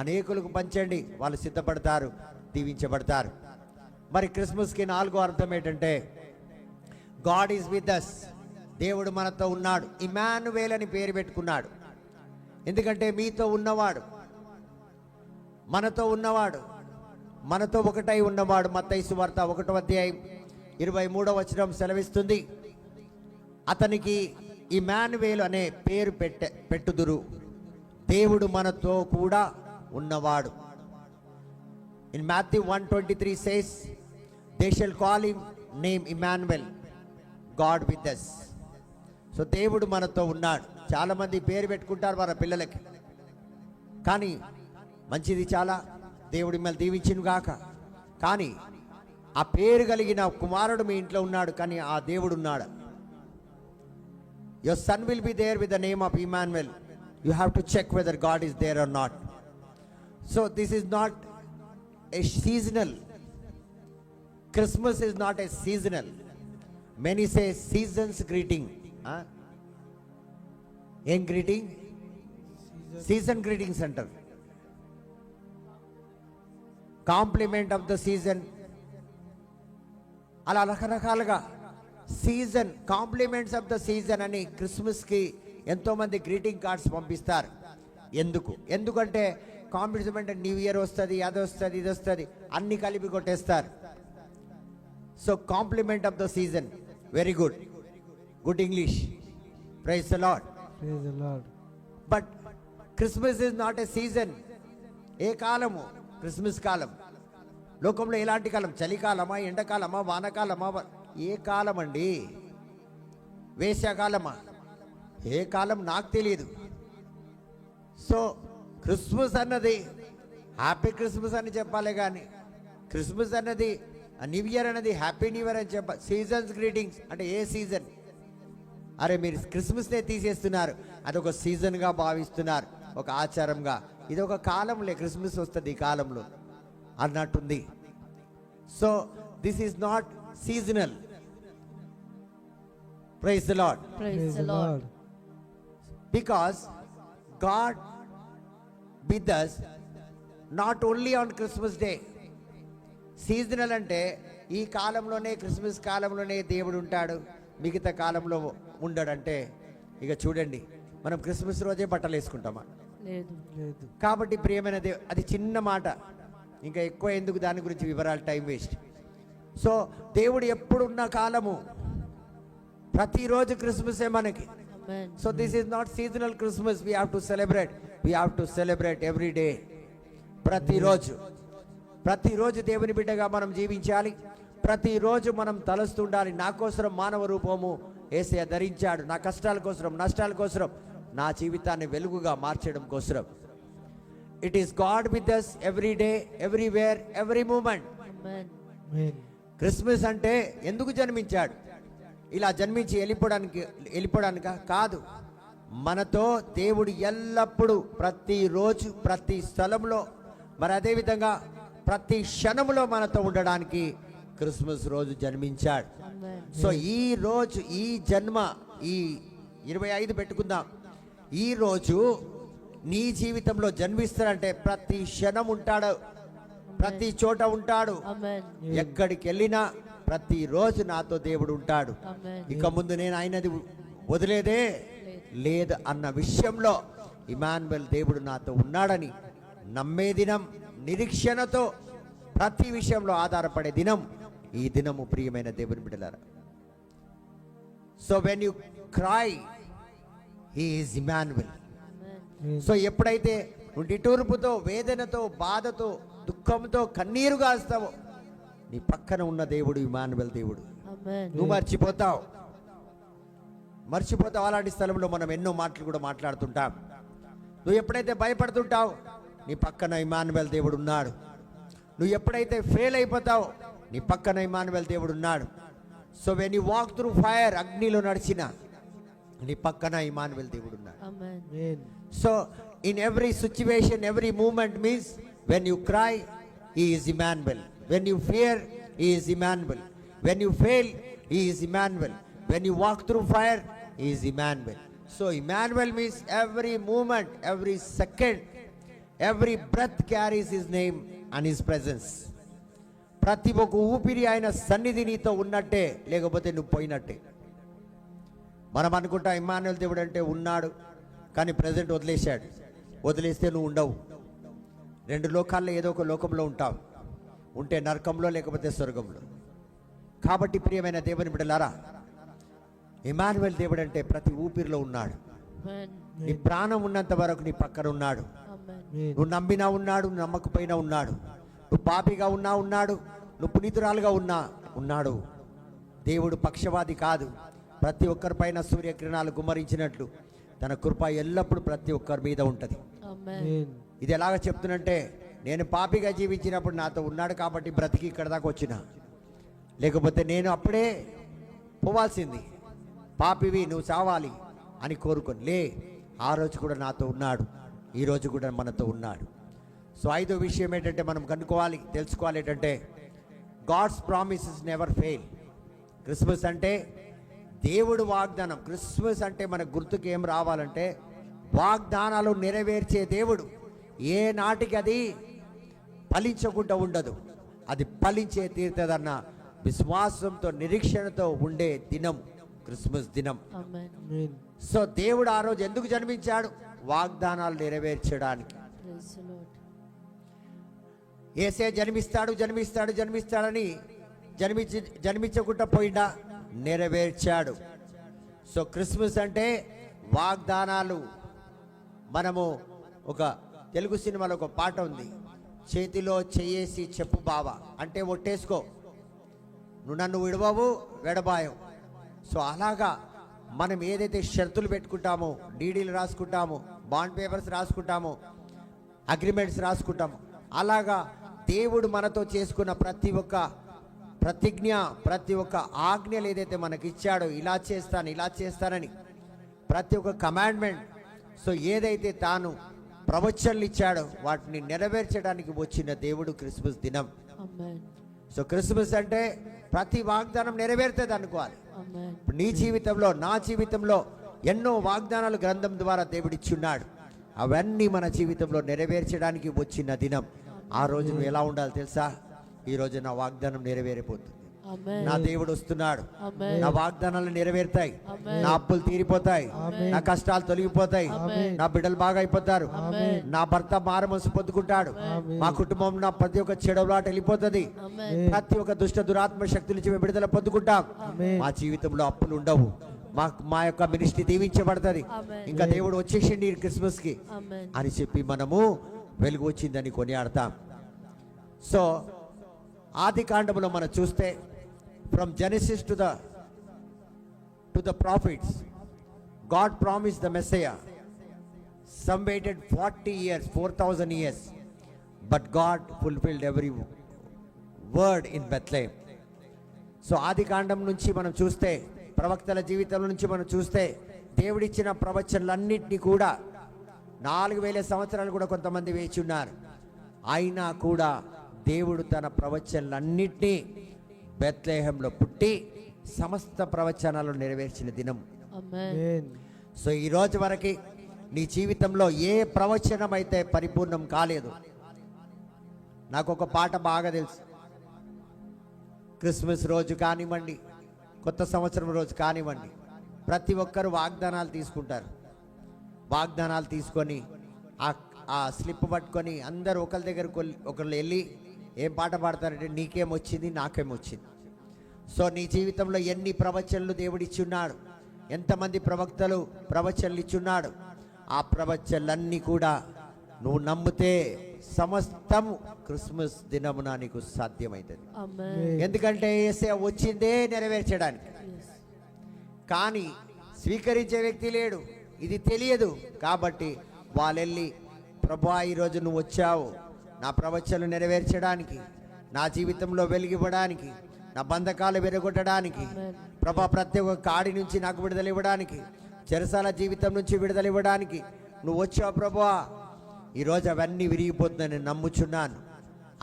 అనేకులకు పంచండి, వాళ్ళు సిద్ధపడతారు, దీవించబడతారు. మరి క్రిస్మస్కి 4వ అర్థం ఏంటంటే గాడ్ ఈజ్ విత్ అస్. దేవుడు మనతో ఉన్నాడు. ఇమ్మానువేల్ అని పేరు పెట్టుకున్నాడు. ఎందుకంటే మీతో ఉన్నవాడు, మనతో ఉన్నవాడు, మనతో ఒకటై ఉన్నవాడు. మత్తయి సువార్త 1వ అధ్యాయం 23వ వచనం సెలవిస్తుంది, అతనికి ఇమ్మానువేల్ అనే పేరు పెట్టుదురు, దేవుడు మనతో కూడా ఉన్నవాడు. In Matthew 1:23 says, they shall call him name Emmanuel, God with us. So దేవుడు మనతో ఉన్నాడు. చాలామంది పేరు పెట్టుకుంటారు వారి పిల్లలకి, కానీ మంచిది చాలా, దేవుడి మిమ్మల్ని దీవించును గాక. కానీ ఆ పేరు కలిగిన కుమారుడు మీ ఇంట్లో ఉన్నాడు, కానీ ఆ దేవుడు ఉన్నాడు. Your son will be there with the name of Emmanuel. You have to check whether God is there or not. So this is not a seasonal. Christmas is not a seasonal. Many say season's greeting. ఏం greeting? Season greeting center, compliment of the season, అలా రకరకాలుగా season, compliments of the season అని క్రిస్మస్కి ఎంతోమంది greeting cards పంపిస్తారు. ఎందుకంటే complement new year వస్తుంది, అది వస్తుంది, ఇది వస్తుంది, అన్ని కలిపి కొట్టేస్తారు. So compliment of the season, very good, good English, praise the Lord. Praise the Lord. But Christmas is not a season, ఏ కాలము? క్రిస్మస్ కాలం. లోకంలో ఎలాంటి కాలం? చలికాలమా, ఎండాకాలమా, వానకాలమా? ఏ కాలం అండి? వేసవకాలమా? ఏ కాలం నాకు తెలియదు. సో క్రిస్మస్ అన్నది హ్యాపీ క్రిస్మస్ అని చెప్పాలి, కానీ క్రిస్మస్ అన్నది న్యూ ఇయర్ అన్నది హ్యాపీ న్యూ ఇయర్ అని చెప్పాలి. సీజన్స్ గ్రీటింగ్స్ అంటే ఏ సీజన్? అరే మీరు క్రిస్మస్నే తీసేస్తున్నారు, అదొక సీజన్గా భావిస్తున్నారు, ఒక ఆచారంగా. ఇది ఒక కాలంలో క్రిస్మస్ వస్తుంది ఈ కాలంలో అన్నట్టుంది. So this is not seasonal. Praise the Lord. Praise the Lord. Because God with us not only on Christmas day. Seasonal అంటే ఈ కాలంలోనే, క్రిస్మస్ కాలంలోనే దేవుడు ఉంటాడు, మిగతా కాలంలో ఉండడంటే ఇక చూడండి, మనం క్రిస్మస్ రోజే బట్టలు వేసుకుంటామా? లేదు. లేదు. కాబట్టి ప్రియమైన అది చిన్న మాట, ఇంకా ఎక్కువ ఎందుకు దాని గురించి వివరాలు, టైం వేస్ట్. సో దేవుడు ఎప్పుడున్న కాలము, ప్రతిరోజు క్రిస్మసే మనకి. Amen. So this is not seasonal Christmas. We have to celebrate. We have to celebrate every day. ప్రతిరోజు దేవుని బిడ్డగా మనం జీవించాలి. ప్రతిరోజు మనం తలస్తుండాలి, నా కోసం మానవ రూపము యేసయ్య ధరించాడు, నా కష్టాల కోసం, నష్టాల కోసం, నా జీవితాన్ని వెలుగుగా మార్చడం కోసం. It is God with us every day, everywhere, every moment. Amen. Amen. Christmas అంటే ఎందుకు జన్మించాడు? ఇలా జన్మించి వెళ్ళిపోవడానిక కాదు. మనతో దేవుడు ఎల్లప్పుడూ, ప్రతిరోజు, ప్రతి స్థలంలో, మరి అదేవిధంగా ప్రతి క్షణంలో మనతో ఉండడానికి క్రిస్మస్ రోజు జన్మించాడు. Amen. సో ఈ రోజు, ఈ జన్మ, ఈ 25 పెట్టుకుందాం. ఈ రోజు నీ జీవితంలో జన్మిస్తాడంటే ప్రతి క్షణం ఉంటాడు, ప్రతి చోట ఉంటాడు. Amen. ఎక్కడికి వెళ్ళినా ప్రతిరోజు నాతో దేవుడు ఉంటాడు. Amen. ఇక ముందు నేను ఆయనది వదిలేదే లేదు అన్న విషయంలో ఇమానుయేల్ దేవుడు నాతో ఉన్నాడని నమ్మే దినం, నిరీక్షణతో ప్రతి విషయంలో ఆధారపడే దినం ఈ దినము, ప్రియమైన దేవుని బిడ్డలారా. So when you cry, he is Emmanuel. Amen. So ఎప్పుడైతే నువ్వు నిట్టూర్పుతో, వేదనతో, బాధతో, దుఃఖంతో కన్నీరు కాస్తావో, నీ పక్కన ఉన్న దేవుడు ఇమానుయేల్ దేవుడు. Amen. నువ్వు మర్చిపోతావు. అలాంటి స్థలంలో మనం ఎన్నో మాటలు కూడా మాట్లాడుతుంటాం. నువ్వు ఎప్పుడైతే భయపడుతుంటావు, నీ పక్కన ఇమానుయేల్ దేవుడు ఉన్నాడు. నువ్వు ఎప్పుడైతే ఫెయిల్ అయిపోతావు, నీ పక్కన ఇమానుయేల్ దేవుడు ఉన్నాడు. So when you walk through fire, అగ్నిలో నడిచిన నీ పక్కన ఇమానుయేల్ దేవుడు ఉన్నాడు. Amen. Amen. So in every situation, every movement means when you cry, he is Emmanuel. When you fear, he is Emmanuel. When you fail, he is Emmanuel. When you walk through fire, he is Emmanuel. So Emmanuel means every movement, every second, every breath carries his name and his presence. ప్రతి ఒక్క ఊపిరి ఆయన సన్నిధి నీతో ఉన్నట్టే, లేకపోతే నువ్వు పోయినట్టే. మనం అనుకుంటా ఇమ్మానుయేల్ దేవుడు అంటే ఉన్నాడు, కానీ ప్రజెంట్ వదిలేశాడు. వదిలేస్తే నువ్వు ఉండవు. 2 లోకాల్లో ఏదో ఒక లోకంలో ఉంటావు. ఉంటే నరకంలో, లేకపోతే స్వర్గంలో. కాబట్టి ప్రియమైన దేవుని బిడ్డలారా, ఇమ్మానుయేల్ దేవుడు అంటే ప్రతి ఊపిరిలో ఉన్నాడు. Amen. నీ ప్రాణం ఉన్నంత వరకు నీ పక్కన ఉన్నాడు. Amen. Amen. నువ్వు నమ్మినా ఉన్నాడు, నమ్మకపోయినా ఉన్నాడు. నువ్వు పాపిగా ఉన్నా ఉన్నాడు, నువ్వు పునీతురాలుగా ఉన్నాడు. దేవుడు పక్షవాది కాదు. ప్రతి ఒక్కరిపైన సూర్యకిరణాలు గుమ్మరించినట్లు తన కృప ఎల్లప్పుడూ ప్రతి ఒక్కరి మీద ఉంటుంది. Amen. Amen. ఇది ఎలాగ చెప్తున్నంటే, నేను పాపిగా జీవించినప్పుడు నాతో ఉన్నాడు కాబట్టి బ్రతికి ఇక్కడ దాకా వచ్చిన, లేకపోతే నేను అప్పుడే పోవాల్సింది. పాపివి, నువ్వు చావాలి అని కోరుకొని లే. ఆ రోజు కూడా నాతో ఉన్నాడు, ఈ రోజు కూడా మనతో ఉన్నాడు. సో 5వ విషయం ఏంటంటే, మనం కనుక్కోవాలి, తెలుసుకోవాలి ఏంటంటే, God's promises never fail. Christmas అంటే దేవుడు వాగ్దానం. క్రిస్మస్ అంటే మన గుర్తుకు ఏం రావాలంటే, వాగ్దానాలు నెరవేర్చే దేవుడు. ఏ నాటికి అది ఫలించకుండా ఉండదు, అది ఫలించే తీరుతుందన్న విశ్వాసంతో, నిరీక్షణతో ఉండే దినం క్రిస్మస్ దినం. Amen. Amen. సో దేవుడు ఆ రోజు ఎందుకు జన్మించాడు? వాగ్దానాలు నెరవేర్చడానికి. Praise the Lord. యేసే జన్మిస్తాడని జన్మించకుండా పోయిందా? నెరవేర్చాడు. సో క్రిస్మస్ అంటే వాగ్దానాలు మనము ఒక తెలుగు సినిమాలో ఒక పాట ఉంది, చేతిలో చెయ్యేసి చెప్పు బావా, అంటే ఒట్టేసుకో, నువ్వు నన్ను విడవవు వెడబాయవు. సో అలాగా మనం ఏదైతే షరతులు పెట్టుకుంటామో, డీడీలు రాసుకుంటామో, బాండ్ పేపర్స్ రాసుకుంటామో, అగ్రిమెంట్స్ రాసుకుంటామో, అలాగా దేవుడు మనతో చేసుకున్న ప్రతి ఒక్క ప్రతిజ్ఞ, ప్రతి ఒక్క ఆజ్ఞలు ఏదైతే మనకి ఇచ్చాడో, ఇలా చేస్తాను ఇలా చేస్తానని ప్రతి ఒక్క కమాండ్మెంట్, సో ఏదైతే తాను ప్రవచనలు ఇచ్చాడో వాటిని నెరవేర్చడానికి వచ్చిన దేవుడు క్రిస్మస్ దినం. Amen. సో క్రిస్మస్ అంటే ప్రతి వాగ్దానం నెరవేరుతుంది అనుకోవాలి. Amen. ఇప్పుడు నీ జీవితంలో, నా జీవితంలో ఎన్నో వాగ్దానాలు గ్రంథం ద్వారా దేవుడు ఇచ్చున్నాడు. అవన్నీ మన జీవితంలో నెరవేర్చడానికి వచ్చిన దినం. ఆ రోజు నువ్వు ఎలా ఉండాలి తెలుసా? ఈ రోజు నా వాగ్దానం నెరవేరిపోతుంది, Amen. నా దేవుడు వస్తున్నాడు, Amen. నా వాగ్దానాలు నెరవేరుతాయి, Amen. నా అప్పులు తీరిపోతాయి, Amen. నా కష్టాలు తొలగిపోతాయి, Amen. నా బిడ్డలు బాగా అయిపోతారు, Amen. నా భర్త మారమనసు పొందుకుంటాడు, Amen. మా కుటుంబం నా ప్రతి ఒక్క చెడులాట వెళ్ళిపోతుంది, Amen. ప్రతి ఒక్క దుష్ట దురాత్మ శక్తుల నుంచి మేము విడుదల పొందుకుంటాం, Amen. మా జీవితంలో అప్పులు ఉండవు, మా యొక్క మినిస్ట్రీ దీవించబడుతుంది, Amen. ఇంకా దేవుడు వచ్చేసిండి ఈ క్రిస్మస్ కి Amen. అని చెప్పి మనము వెలుగు వచ్చిందని కొనియాడతాం. సో ఆది కాండములో మనం చూస్తే from Genesis to the prophets God promised the Messiah. Some waited 40 years, 4,000 years, but God fulfilled every word in Bethlehem. So ఆది కాండం నుంచి మనం చూస్తే, ప్రవక్తల జీవితం నుంచి మనం చూస్తే, దేవుడిచ్చిన ప్రవచనలన్నింటినీ కూడా 4,000 సంవత్సరాలు కూడా కొంతమంది వేచి ఉన్నారు. అయినా కూడా దేవుడు తన ప్రవచనలన్నింటినీ బెత్లెహేంలో పుట్టి సమస్త ప్రవచనాలను నెరవేర్చిన దినం. Amen. Amen. సో ఈ రోజు వరకు నీ జీవితంలో ఏ ప్రవచనం అయితే పరిపూర్ణం కాలేదు. నాకు ఒక పాట బాగా తెలుసు. క్రిస్మస్ రోజు కానివ్వండి, కొత్త సంవత్సరం రోజు కానివ్వండి, ప్రతి ఒక్కరు వాగ్దానాలు తీసుకుంటారు. వాగ్దానాలు తీసుకొని ఆ స్లిప్ పట్టుకొని అందరూ ఒకరి దగ్గర ఒకళ్ళు వెళ్ళి ఏం పాట పాడతారంటే, నీకేమొచ్చింది నాకేమొచ్చింది. సో నీ జీవితంలో ఎన్ని ప్రవచనలు దేవుడు ఇచ్చున్నాడు, ఎంతమంది ప్రవక్తలు ప్రవచనలు ఇచ్చున్నాడు, ఆ ప్రవచనలన్నీ కూడా నువ్వు నమ్మితే సమస్తము క్రిస్మస్ దినమున నీకు సాధ్యమవుతుంది. Amen. ఎందుకంటే యేసయ్య వచ్చిందే నెరవేర్చడానికి. Yes. కానీ స్వీకరించే వ్యక్తి లేడు, ఇది తెలియదు. కాబట్టి వాళ్ళెళ్ళి, ప్రభువా ఈరోజు నువ్వు వచ్చావు నా ప్రవచనలు నెరవేర్చడానికి, నా జీవితంలో వెలిగివ్వడానికి, నా బంధకాలు విరగొట్టడానికి, ప్రభా ప్రతి ఒక్క కాడి నుంచి నాకు విడుదల ఇవ్వడానికి, చెరసాల జీవితం నుంచి విడుదల ఇవ్వడానికి నువ్వు వచ్చావు ప్రభువా, ఈరోజు అవన్నీ విరిగిపోతుందని నేను నమ్ముచున్నాను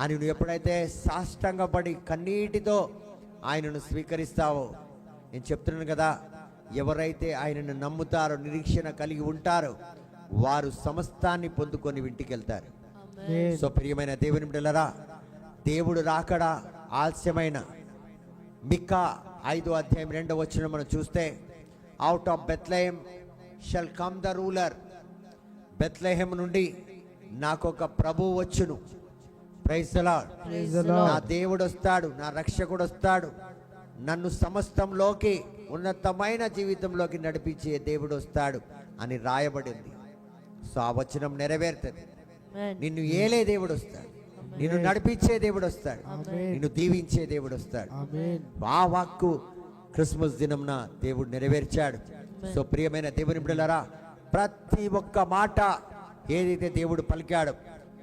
అని నువ్వు ఎప్పుడైతే సాష్టాంగపడి కన్నీటితో ఆయనను స్వీకరిస్తావో, నేను చెప్తున్నాను కదా, ఎవరైతే ఆయనను నమ్ముతారో, నిరీక్షణ కలిగి ఉంటారో, వారు సమస్తాన్ని పొందుకొని ఇంటికి వెళ్తారు. Amen. సో ప్రియమైన దేవుని బిడ్డలారా, దేవుడు రాకడా ఆలస్యమైన మిక్కా 5వ అధ్యాయం 2వ వచనం మనం చూస్తే, out of Bethlehem shall come the ruler. Bethlehem నుండి నాకొక ప్రభువు వచ్చును. Praise the Lord. Praise the Lord. నా దేవుడు వస్తాడు, నా రక్షకుడు వస్తాడు, నన్ను సమస్తంలోకి, ఉన్నతమైన జీవితంలోకి నడిపించే దేవుడు వస్తాడు అని రాయబడింది. సో ఆ వచనం నెరవేరుతుంది. Amen. నిన్ను ఏలే దేవుడు వస్తాడు, నిన్ను నడిపించే దేవుడు వస్తాడు, Amen. నిన్ను దీవించే దేవుడు వస్తాడు. Amen. ఆ వాక్కు క్రిస్మస్ దినంన దేవుడు నెరవేర్చాడు. సో ప్రియమైన దేవుని బిడ్డలారా, ప్రతి ఒక్క మాట ఏదైతే దేవుడు పలికాడు,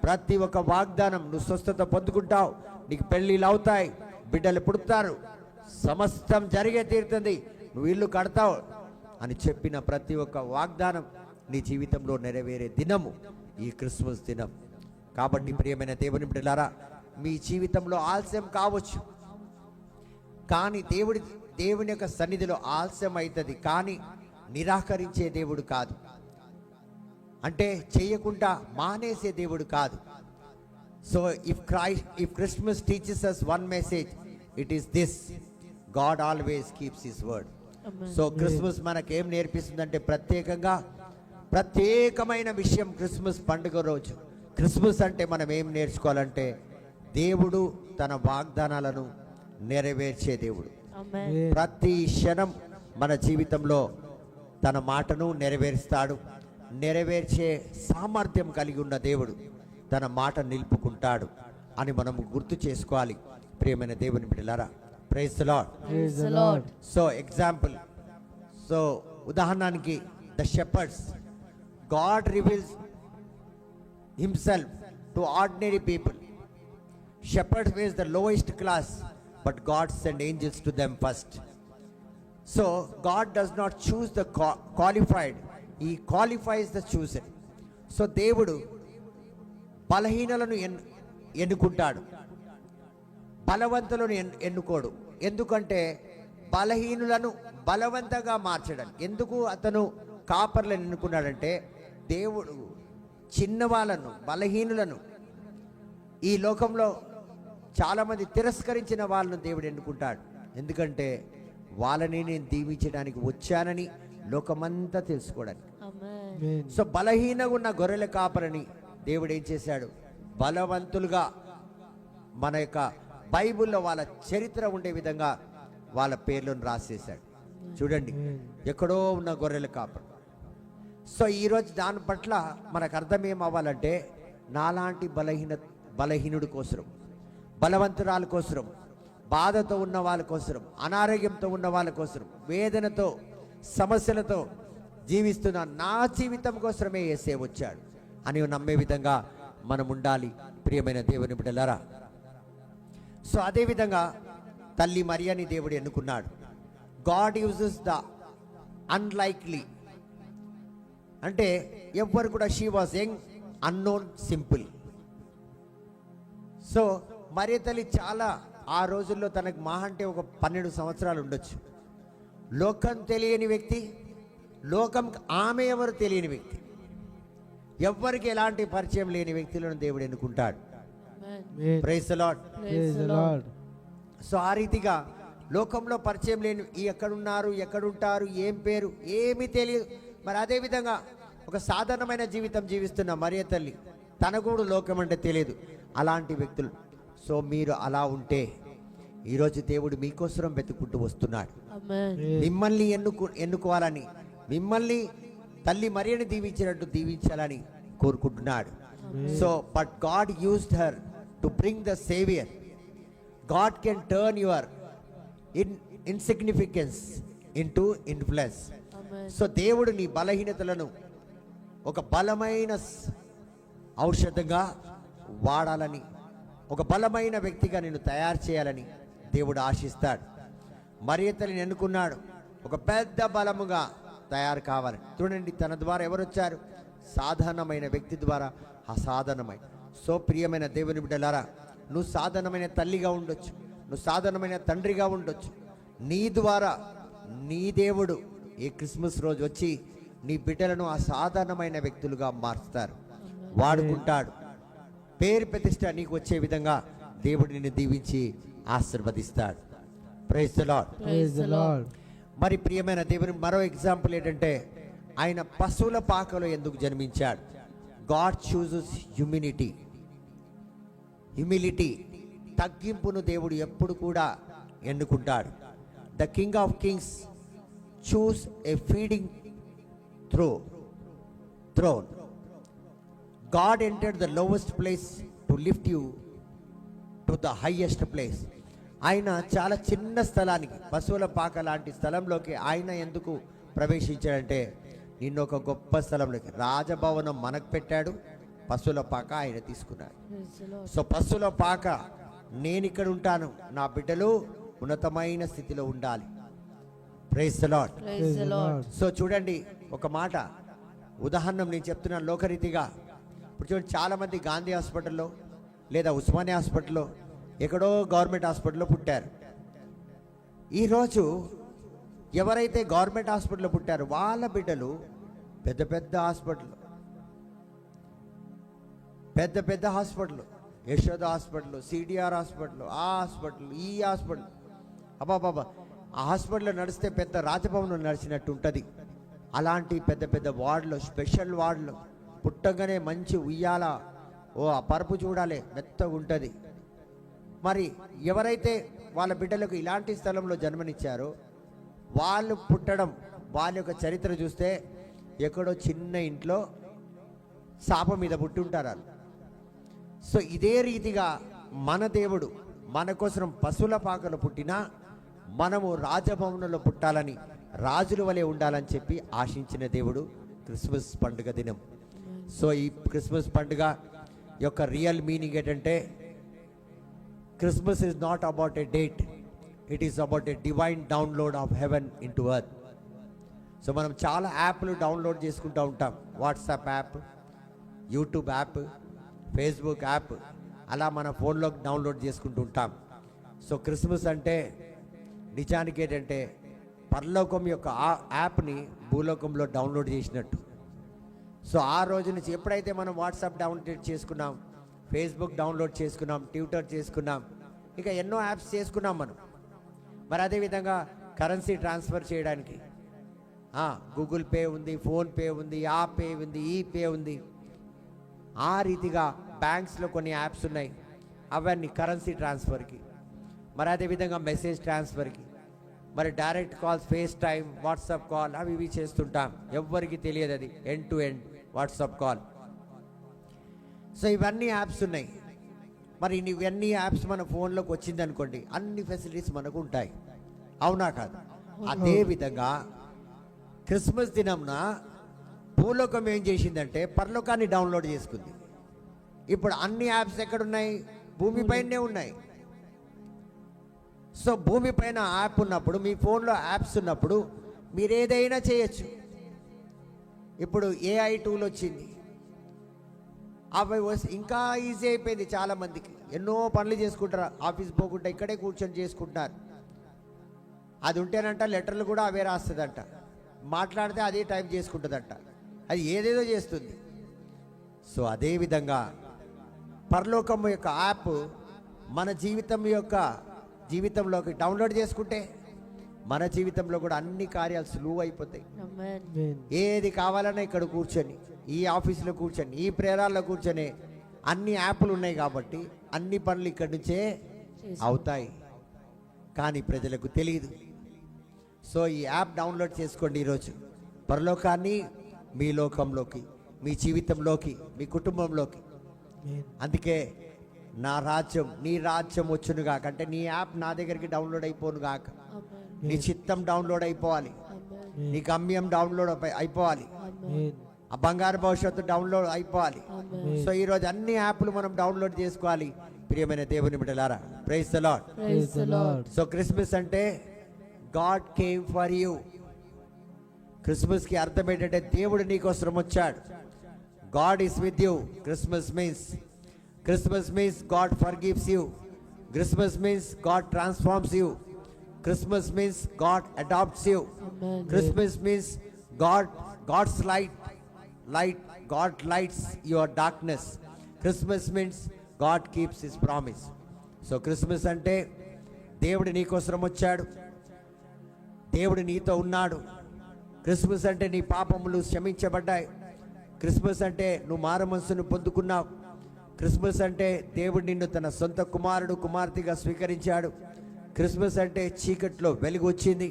ప్రతి ఒక్క వాగ్దానం, నువ్వు స్వస్థత పొందుకుంటావు, నీకు పెళ్ళిళ్ళు అవుతాయి, బిడ్డలు పుడతారు, సమస్తం జరిగే తీరుతుంది, నువ్వు ఇల్లు కడతావు అని చెప్పిన ప్రతి ఒక్క వాగ్దానం నీ జీవితంలో నెరవేరే దినము ఈ క్రిస్మస్ దినం. కాబట్టి ప్రియమైన దేవుని బిడ్డలారా, మీ జీవితంలో ఆలస్యం కావచ్చు, కానీ దేవుని యొక్క సన్నిధిలో ఆలస్యం అవుతుంది, కానీ నిరాకరించే దేవుడు కాదు, అంటే చేయకుండా మానేసే దేవుడు కాదు. So if Christmas teachers us one message, it is this: God always keeps his word. Amen. So Christmas మనకేం నేర్పిస్తుందంటే, ప్రత్యేకమైన విషయం క్రిస్మస్ పండుగ రోజు. క్రిస్మస్ అంటే మనం ఏం నేర్చుకోవాలంటే, దేవుడు తన వాగ్దానాలను నెరవేర్చే దేవుడు. Amen. ప్రతి క్షణం మన జీవితంలో తన మాటను నెరవేరుస్తాడు, నెరవేర్చే సామర్థ్యం కలిగి ఉన్న దేవుడు తన మాట నిలుపుకుంటాడు అని మనం గుర్తు చేసుకోవాలి. ప్రియమైన దేవుని బిడ్డలారా, praise the Lord. Praise the Lord. So example, so ఉదాహరణకి the shepherds, God reveals himself to ordinary people. Shepherds were the lowest class, but God sent angels to them first. So God does not choose the qualified, He qualifies the chosen. So దేవుడు బలహీనులను ఎన్నుకుంటాడు, బలవంతులను ఎన్నుకోడు. ఎందుకంటే బలహీనులను బలవంతంగా మార్చడం. ఎందుకు అతను కాపర్లను ఎన్నుకున్నాడంటే, దేవుడు చిన్నవాళ్ళను, బలహీనులను, ఈ లోకంలో చాలామంది తిరస్కరించిన వాళ్ళను దేవుడు ఎన్నుకుంటాడు. ఎందుకంటే వాళ్ళని నేను దీవించడానికి వచ్చానని లోకమంతా తెలుసుకోవడానికి. Amen. సో బలహీనంగా ఉన్న గొర్రెల కాపరిని దేవుడు ఏం చేశాడు, బలవంతులుగా మన యొక్క బైబిల్లో వాళ్ళ చరిత్ర ఉండే విధంగా వాళ్ళ పేర్లను రాసేశాడు. చూడండి, ఎక్కడో ఉన్న గొర్రెల కాపరి. సో ఈరోజు దాని పట్ల మనకు అర్థం ఏమవ్వాలంటే, నాలాంటి బలహీనుడి కోసరం, బలవంతురాల కోసరం, బాధతో ఉన్న వాళ్ళ కోసరం, అనారోగ్యంతో ఉన్న వాళ్ళ కోసరం, వేదనతో సమస్యలతో జీవిస్తున్న నా జీవితం కోసమే యేసే వచ్చాడు అని నమ్మే విధంగా మనం ఉండాలి. ప్రియమైన దేవుని బిడ్డలారా, సో అదేవిధంగా తల్లి మరియని దేవుడు ఎన్నుకున్నాడు. గాడ్ యూజెస్ ద అన్లైక్లీ, అంటే ఎవ్వరు కూడా, she was young, unknown, simple. So Mariya తల్లి చాలా, ఆ రోజుల్లో తనకు మహా అంటే ఒక 12 సంవత్సరాలు ఉండొచ్చు. లోకం తెలియని వ్యక్తి, లోకం ఆమె ఎవరు తెలియని వ్యక్తి, ఎవ్వరికి ఎలాంటి పరిచయం లేని వ్యక్తులను దేవుడు ఎన్నుకుంటాడు. Amen. Praise the Lord. Praise the Lord. So ఆ రీతిగా లోకంలో పరిచయం లేని, ఈ ఎక్కడున్నారు, ఎక్కడుంటారు, ఏం పేరు, ఏమీ తెలియదు. మరి అదేవిధంగా ఒక సాధారణమైన జీవితం జీవిస్తున్న మరియ తల్లి, తన కూడా లోకం అంటే తెలియదు. అలాంటి వ్యక్తులు. సో మీరు అలా ఉంటే ఈరోజు దేవుడు మీకోసం వెతుక్కుంటూ వస్తున్నాడు. Amen. మిమ్మల్ని ఎన్నుకోవాలని, మిమ్మల్ని తల్లి మరియని దీవించినట్టు దీవించాలని కోరుకుంటున్నాడు. So but God used her to bring the saviour. God can turn your ఇన్సిగ్నిఫికెన్స్ into influence. Amen. So దేవుడు నీ బలహీనతలను ఒక బలమైన ఔషధంగా వాడాలని, ఒక బలమైన వ్యక్తిగా నిన్ను తయారు చేయాలని దేవుడు ఆశిస్తాడు. మరియ తల్లిని ఎన్నుకున్నాడు ఒక పెద్ద బలముగా తయారు కావాలని. చూడండి, తన ద్వారా ఎవరు వచ్చారు? సాధారణమైన వ్యక్తి ద్వారా అసాధారణమైన. సో ప్రియమైన దేవుని బిడ్డలారా, నువ్వు సాధారణమైన తల్లిగా ఉండొచ్చు, నువ్వు సాధారణమైన తండ్రిగా ఉండొచ్చు. నీ ద్వారా నీ దేవుడు ఈ క్రిస్మస్ రోజు వచ్చి నీ బిడ్డలను అసాధారణమైన వ్యక్తులుగా మార్చుతారు, వాడుకుంటాడు. పేరు ప్రతిష్ట నీకు వచ్చే విధంగా దేవుడు నిన్ను దీవించి ఆశీర్వదిస్తాడు. Praise the Lord. Praise the Lord. మరి ప్రియమైన దేవుని మరో ఎగ్జాంపుల్ ఏంటంటే, ఆయన పశువుల పాకలో ఎందుకు జన్మించాడు? గాడ్ చూజెస్ హ్యూమిలిటీ, తగ్గింపును దేవుడు ఎప్పుడు కూడా ఎన్నుకుంటాడు. The king of kings chose a feeding throne. God entered the lowest place to lift you to the highest place. ఆయన చాలా చిన్న స్థలానికి, పశువుల పాక లాంటి స్థలంలోకి ఆయన ఎందుకు ప్రవేశించాడంటే, నిన్ను ఒక గొప్ప స్థలంలోకి, రాజభవనం మనకు పెట్టాడు, పశువుల పాక ఆయన తీసుకున్నాడు. Praise the Lord. సో పశువుల పాక, నేను ఇక్కడ ఉంటాను, నా బిడ్డలు ఉన్నతమైన స్థితిలో ఉండాలి. Praise the Lord. Praise the Lord. So చూడండి, ఒక మాట ఉదాహరణ నేను చెప్తున్నాను లోకరీతిగా. ఇప్పుడు చూడండి, చాలామంది గాంధీ హాస్పిటల్లో లేదా ఉస్మానియా హాస్పిటల్లో, ఎక్కడో గవర్నమెంట్ హాస్పిటల్లో పుట్టారు. ఈరోజు ఎవరైతే గవర్నమెంట్ హాస్పిటల్లో పుట్టారో వాళ్ళ బిడ్డలు పెద్ద పెద్ద hospital, Yashoda hospital, CDR hospital, ఆ హాస్పిటల్, ఈ హాస్పిటల్, అబ్బాబాబా, ఆ హాస్పిటల్లో నడిస్తే పెద్ద రాజభవనం నడిచినట్టు ఉంటుంది. అలాంటి పెద్ద పెద్ద వార్డులు, స్పెషల్ వార్డులు, పుట్టగానే మంచి ఉయ్యాల, ఓ ఆ పరుపు చూడాలి, మెత్తగా ఉంటుంది. మరి ఎవరైతే వాళ్ళ బిడ్డలకు ఇలాంటి స్థలంలో జన్మనిచ్చారో వాళ్ళు పుట్టడం, వాళ్ళ యొక్క చరిత్ర చూస్తే ఎక్కడో చిన్న ఇంట్లో శాప మీద పుట్టి ఉంటారు వాళ్ళు. సో ఇదే రీతిగా మన దేవుడు మన కోసం పశువుల పాకలో పుట్టినా మనము రాజభవనంలో పుట్టాలని, రాజుల వలె ఉండాలని చెప్పి ఆశించిన దేవుడు క్రిస్మస్ పండుగ దినం. సో ఈ క్రిస్మస్ పండుగ యొక్క రియల్ మీనింగ్ ఏంటంటే, Christmas is not about a date, it is about a divine download of haven in to earth. So మనం చాలా యాప్లు డౌన్లోడ్ చేసుకుంటూ ఉంటాం. WhatsApp app, YouTube app, Facebook app, అలా మన ఫోన్లో డౌన్లోడ్ చేసుకుంటూ ఉంటాం. సో క్రిస్మస్ అంటే నిజానికి ఏంటంటే పరలోకం యొక్క ఆ యాప్ని భూలోకంలో డౌన్లోడ్ చేసినట్టు. సో ఆ రోజు నుంచి ఎప్పుడైతే మనం వాట్సాప్ డౌన్లోడ్ చేసుకున్నాం, ఫేస్బుక్ డౌన్లోడ్ చేసుకున్నాం, ట్విట్టర్ చేసుకున్నాం, ఇంకా ఎన్నో యాప్స్ చేసుకున్నాం మనం. మరి అదేవిధంగా కరెన్సీ ట్రాన్స్ఫర్ చేయడానికి గూగుల్ పే ఉంది, ఫోన్పే ఉంది, ఆ పే ఉంది, ఈ పే ఉంది. ఆ రీతిగా బ్యాంక్స్లో కొన్ని యాప్స్ ఉన్నాయి, అవన్నీ కరెన్సీ ట్రాన్స్ఫర్కి. మరి అదేవిధంగా మెసేజ్ ట్రాన్స్ఫర్కి, మరి direct calls, face time, WhatsApp call, అవి ఇవి చేస్తుంటాం. ఎవ్వరికి తెలియదు అది end to end WhatsApp call. So ఇవన్నీ యాప్స్ ఉన్నాయి. మరి ఇవన్నీ యాప్స్ మన ఫోన్లోకి వచ్చింది అనుకోండి, అన్ని ఫెసిలిటీస్ మనకు ఉంటాయి, అవునా కాదు? అదే విధంగా క్రిస్మస్ దినంన భూలోకం ఏం చేసిందంటే పరలోకాన్ని డౌన్లోడ్ చేసుకుంది. ఇప్పుడు అన్ని యాప్స్ ఎక్కడున్నాయి? భూమిపైనే ఉన్నాయి. సో భూమిపైన యాప్ ఉన్నప్పుడు, మీ ఫోన్లో యాప్స్ ఉన్నప్పుడు మీరు ఏదైనా చేయొచ్చు. ఇప్పుడు ఏఐ టూల్ వచ్చింది, అవి ఇంకా ఈజీ అయిపోయింది. చాలామందికి ఎన్నో పనులు చేసుకుంటారు, ఆఫీస్ పోకుండా ఇక్కడే కూర్చొని చేసుకుంటున్నారు. అది ఉంటేనంట లెటర్లు కూడా అవే రాస్తుందంట, మాట్లాడితే అదే టైప్ చేసుకుంటుందంట, అది ఏదేదో చేస్తుంది. సో అదేవిధంగా పరలోకం యొక్క యాప్ మన జీవితంలోకి డౌన్లోడ్ చేసుకుంటే మన జీవితంలో కూడా అన్ని కార్యాలు సులువు అయిపోతాయి. ఏది కావాలన్నా ఇక్కడ కూర్చొని, ఈ ఆఫీసులో కూర్చొని, ఈ ప్రేరాల్లో కూర్చొని అన్ని యాప్లు ఉన్నాయి కాబట్టి అన్ని పనులు ఇక్కడి నుంచే అవుతాయి. కానీ ప్రజలకు తెలియదు. సో ఈ యాప్ డౌన్లోడ్ చేసుకోండి ఈరోజు. పరలోకాన్ని మీ లోకంలోకి, మీ జీవితంలోకి, మీ కుటుంబంలోకి. అందుకే నా రాజ్యం నీ రాజ్యం వచ్చును గాక అంటే నీ యాప్ నా దగ్గరికి డౌన్లోడ్ అయిపోను గాక. నీ చిత్తం డౌన్లోడ్ అయిపోవాలి, నీ గమ్యం డౌన్లోడ్ అయిపోవాలి, ఆ బంగారు భవిష్యత్తు డౌన్లోడ్ అయిపోవాలి. సో ఈరోజు అన్ని యాప్లు మనం డౌన్లోడ్ చేసుకోవాలి. ప్రియమైన దేవుని బిడ్డలారా, praise the Lord. So Christmas అంటే గాడ్ కేమ్ ఫర్ యూ. క్రిస్మస్కి అర్థం ఏంటంటే దేవుడు నీకోసం వచ్చాడు. God is with you. Christmas means God forgives you. Christmas means God transforms you. Christmas means God adopts you. Amen. Christmas means God's light, God lights your darkness. Christmas means God keeps his promise. So Christmas అంటే దేవుడు నీ కోసం వచ్చాడు, దేవుడు నీతో ఉన్నాడు. Christmas అంటే నీ పాపములు క్షమించబడ్డాయి. క్రిస్మస్ అంటే నువ్వు మారు మనసును పొందుకున్నావు. క్రిస్మస్ అంటే దేవుడు నిన్ను తన సొంత కుమార్తెగా స్వీకరించాడు. క్రిస్మస్ అంటే చీకట్లో వెలుగు వచ్చింది.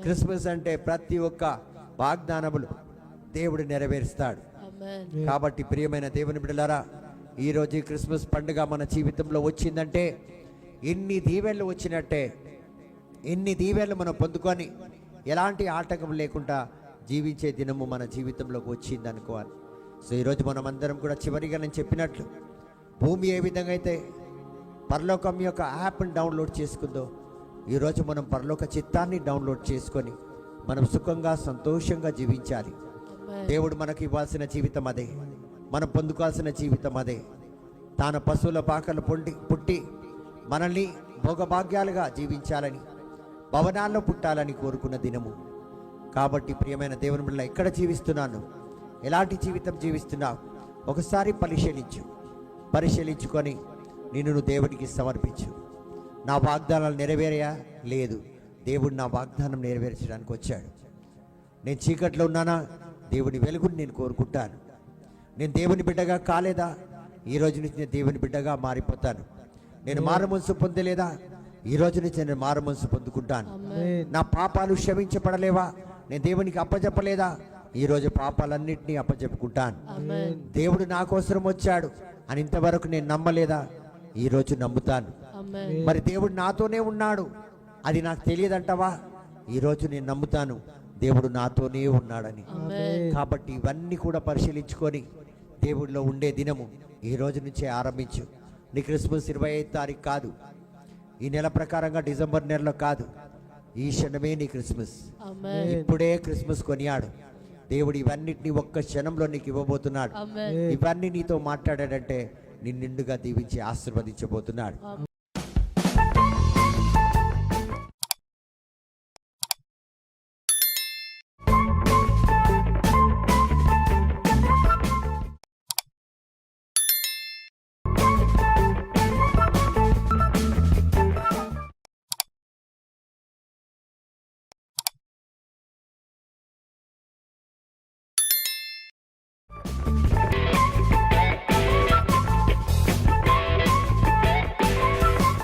క్రిస్మస్ అంటే ప్రతి ఒక్క వాగ్దానములు దేవుడు నెరవేరుస్తాడు. కాబట్టి ప్రియమైన దేవుని బిడ్డలారా, ఈరోజు ఈ క్రిస్మస్ పండుగ మన జీవితంలో వచ్చిందంటే ఎన్ని దీవెనలు వచ్చినట్టే. ఎన్ని దీవెనలు మనం పొందుకొని ఎలాంటి ఆటంకం లేకుండా జీవించే దినము మన జీవితంలోకి వచ్చింది అనుకోవాలి. సో ఈరోజు మనం అందరం కూడా చివరిగా నేను చెప్పినట్లు భూమి ఏ విధంగా అయితే పరలోకం యొక్క యాప్ని డౌన్లోడ్ చేసుకుందో, ఈరోజు మనం పరలోక చిత్తాన్ని డౌన్లోడ్ చేసుకొని మనం సుఖంగా సంతోషంగా జీవించాలి. దేవుడు మనకు ఇవ్వాల్సిన జీవితం అదే, మనం పొందుకోవాల్సిన జీవితం అదే. తాను పశువుల పాకలు పుట్టి మనల్ని భోగభాగ్యాలుగా జీవించాలని, భవనాల్లో పుట్టాలని కోరుకున్న దినము. కాబట్టి ప్రియమైన దేవుని బిడ్డలారా, ఎక్కడ జీవిస్తున్నాను, ఎలాంటి జీవితం జీవిస్తున్నావు, ఒకసారి పరిశీలించుకొని నిన్ను దేవుడికి సమర్పించు. నా వాగ్దానాలు నెరవేరయా? లేదు. దేవుడు నా వాగ్దానం నెరవేర్చడానికి వచ్చాడు. నేను చీకట్లో ఉన్నానా? దేవుని వెలుగుని నేను కోరుకుంటాను. నేను దేవుని బిడ్డగా కాలేదా? ఈ రోజు నుంచి నేను దేవుని బిడ్డగా మారిపోతాను. నేను మారుమనసు పొందలేదా? ఈ రోజు నుంచి నేను మారుమనసు పొందుకుంటాను. నా పాపాలు క్షమించబడలేవా? నేను దేవునికి అప్పచెప్పలేదా? ఈరోజు పాపాలన్నింటినీ అప్పచెప్పుకుంటాను. ఆమేన్. దేవుడు నా కోసం వచ్చాడు అని ఇంతవరకు నేను నమ్మలేదా? ఈరోజు నమ్ముతాను. ఆమేన్. మరి దేవుడు నాతోనే ఉన్నాడు అది నాకు తెలియదంటావా? ఈరోజు నేను నమ్ముతాను దేవుడు నాతోనే ఉన్నాడని. ఆమేన్. కాబట్టి ఇవన్నీ కూడా పరిశీలించుకొని దేవుడిలో ఉండే దినము ఈ రోజు నుంచే ఆరంభించు. నీ క్రిస్మస్ 25వ తారీఖు కాదు, ఈ నెల ప్రకారంగా డిసెంబర్ నెలలో కాదు, ఈ క్షణమే నీ క్రిస్మస్. ఆమేన్. ఇప్పుడే క్రిస్మస్ కొనియాడు. దేవుడు ఇవన్నిటిని ఒక్క క్షణంలో నీకు ఇవ్వబోతున్నాడు. ఆమేన్. ఇవన్నీ నీతో మాట్లాడాడంటే నిన్ను నిండుగా దీవించి ఆశీర్వదించబోతున్నాడు. ఆమేన్.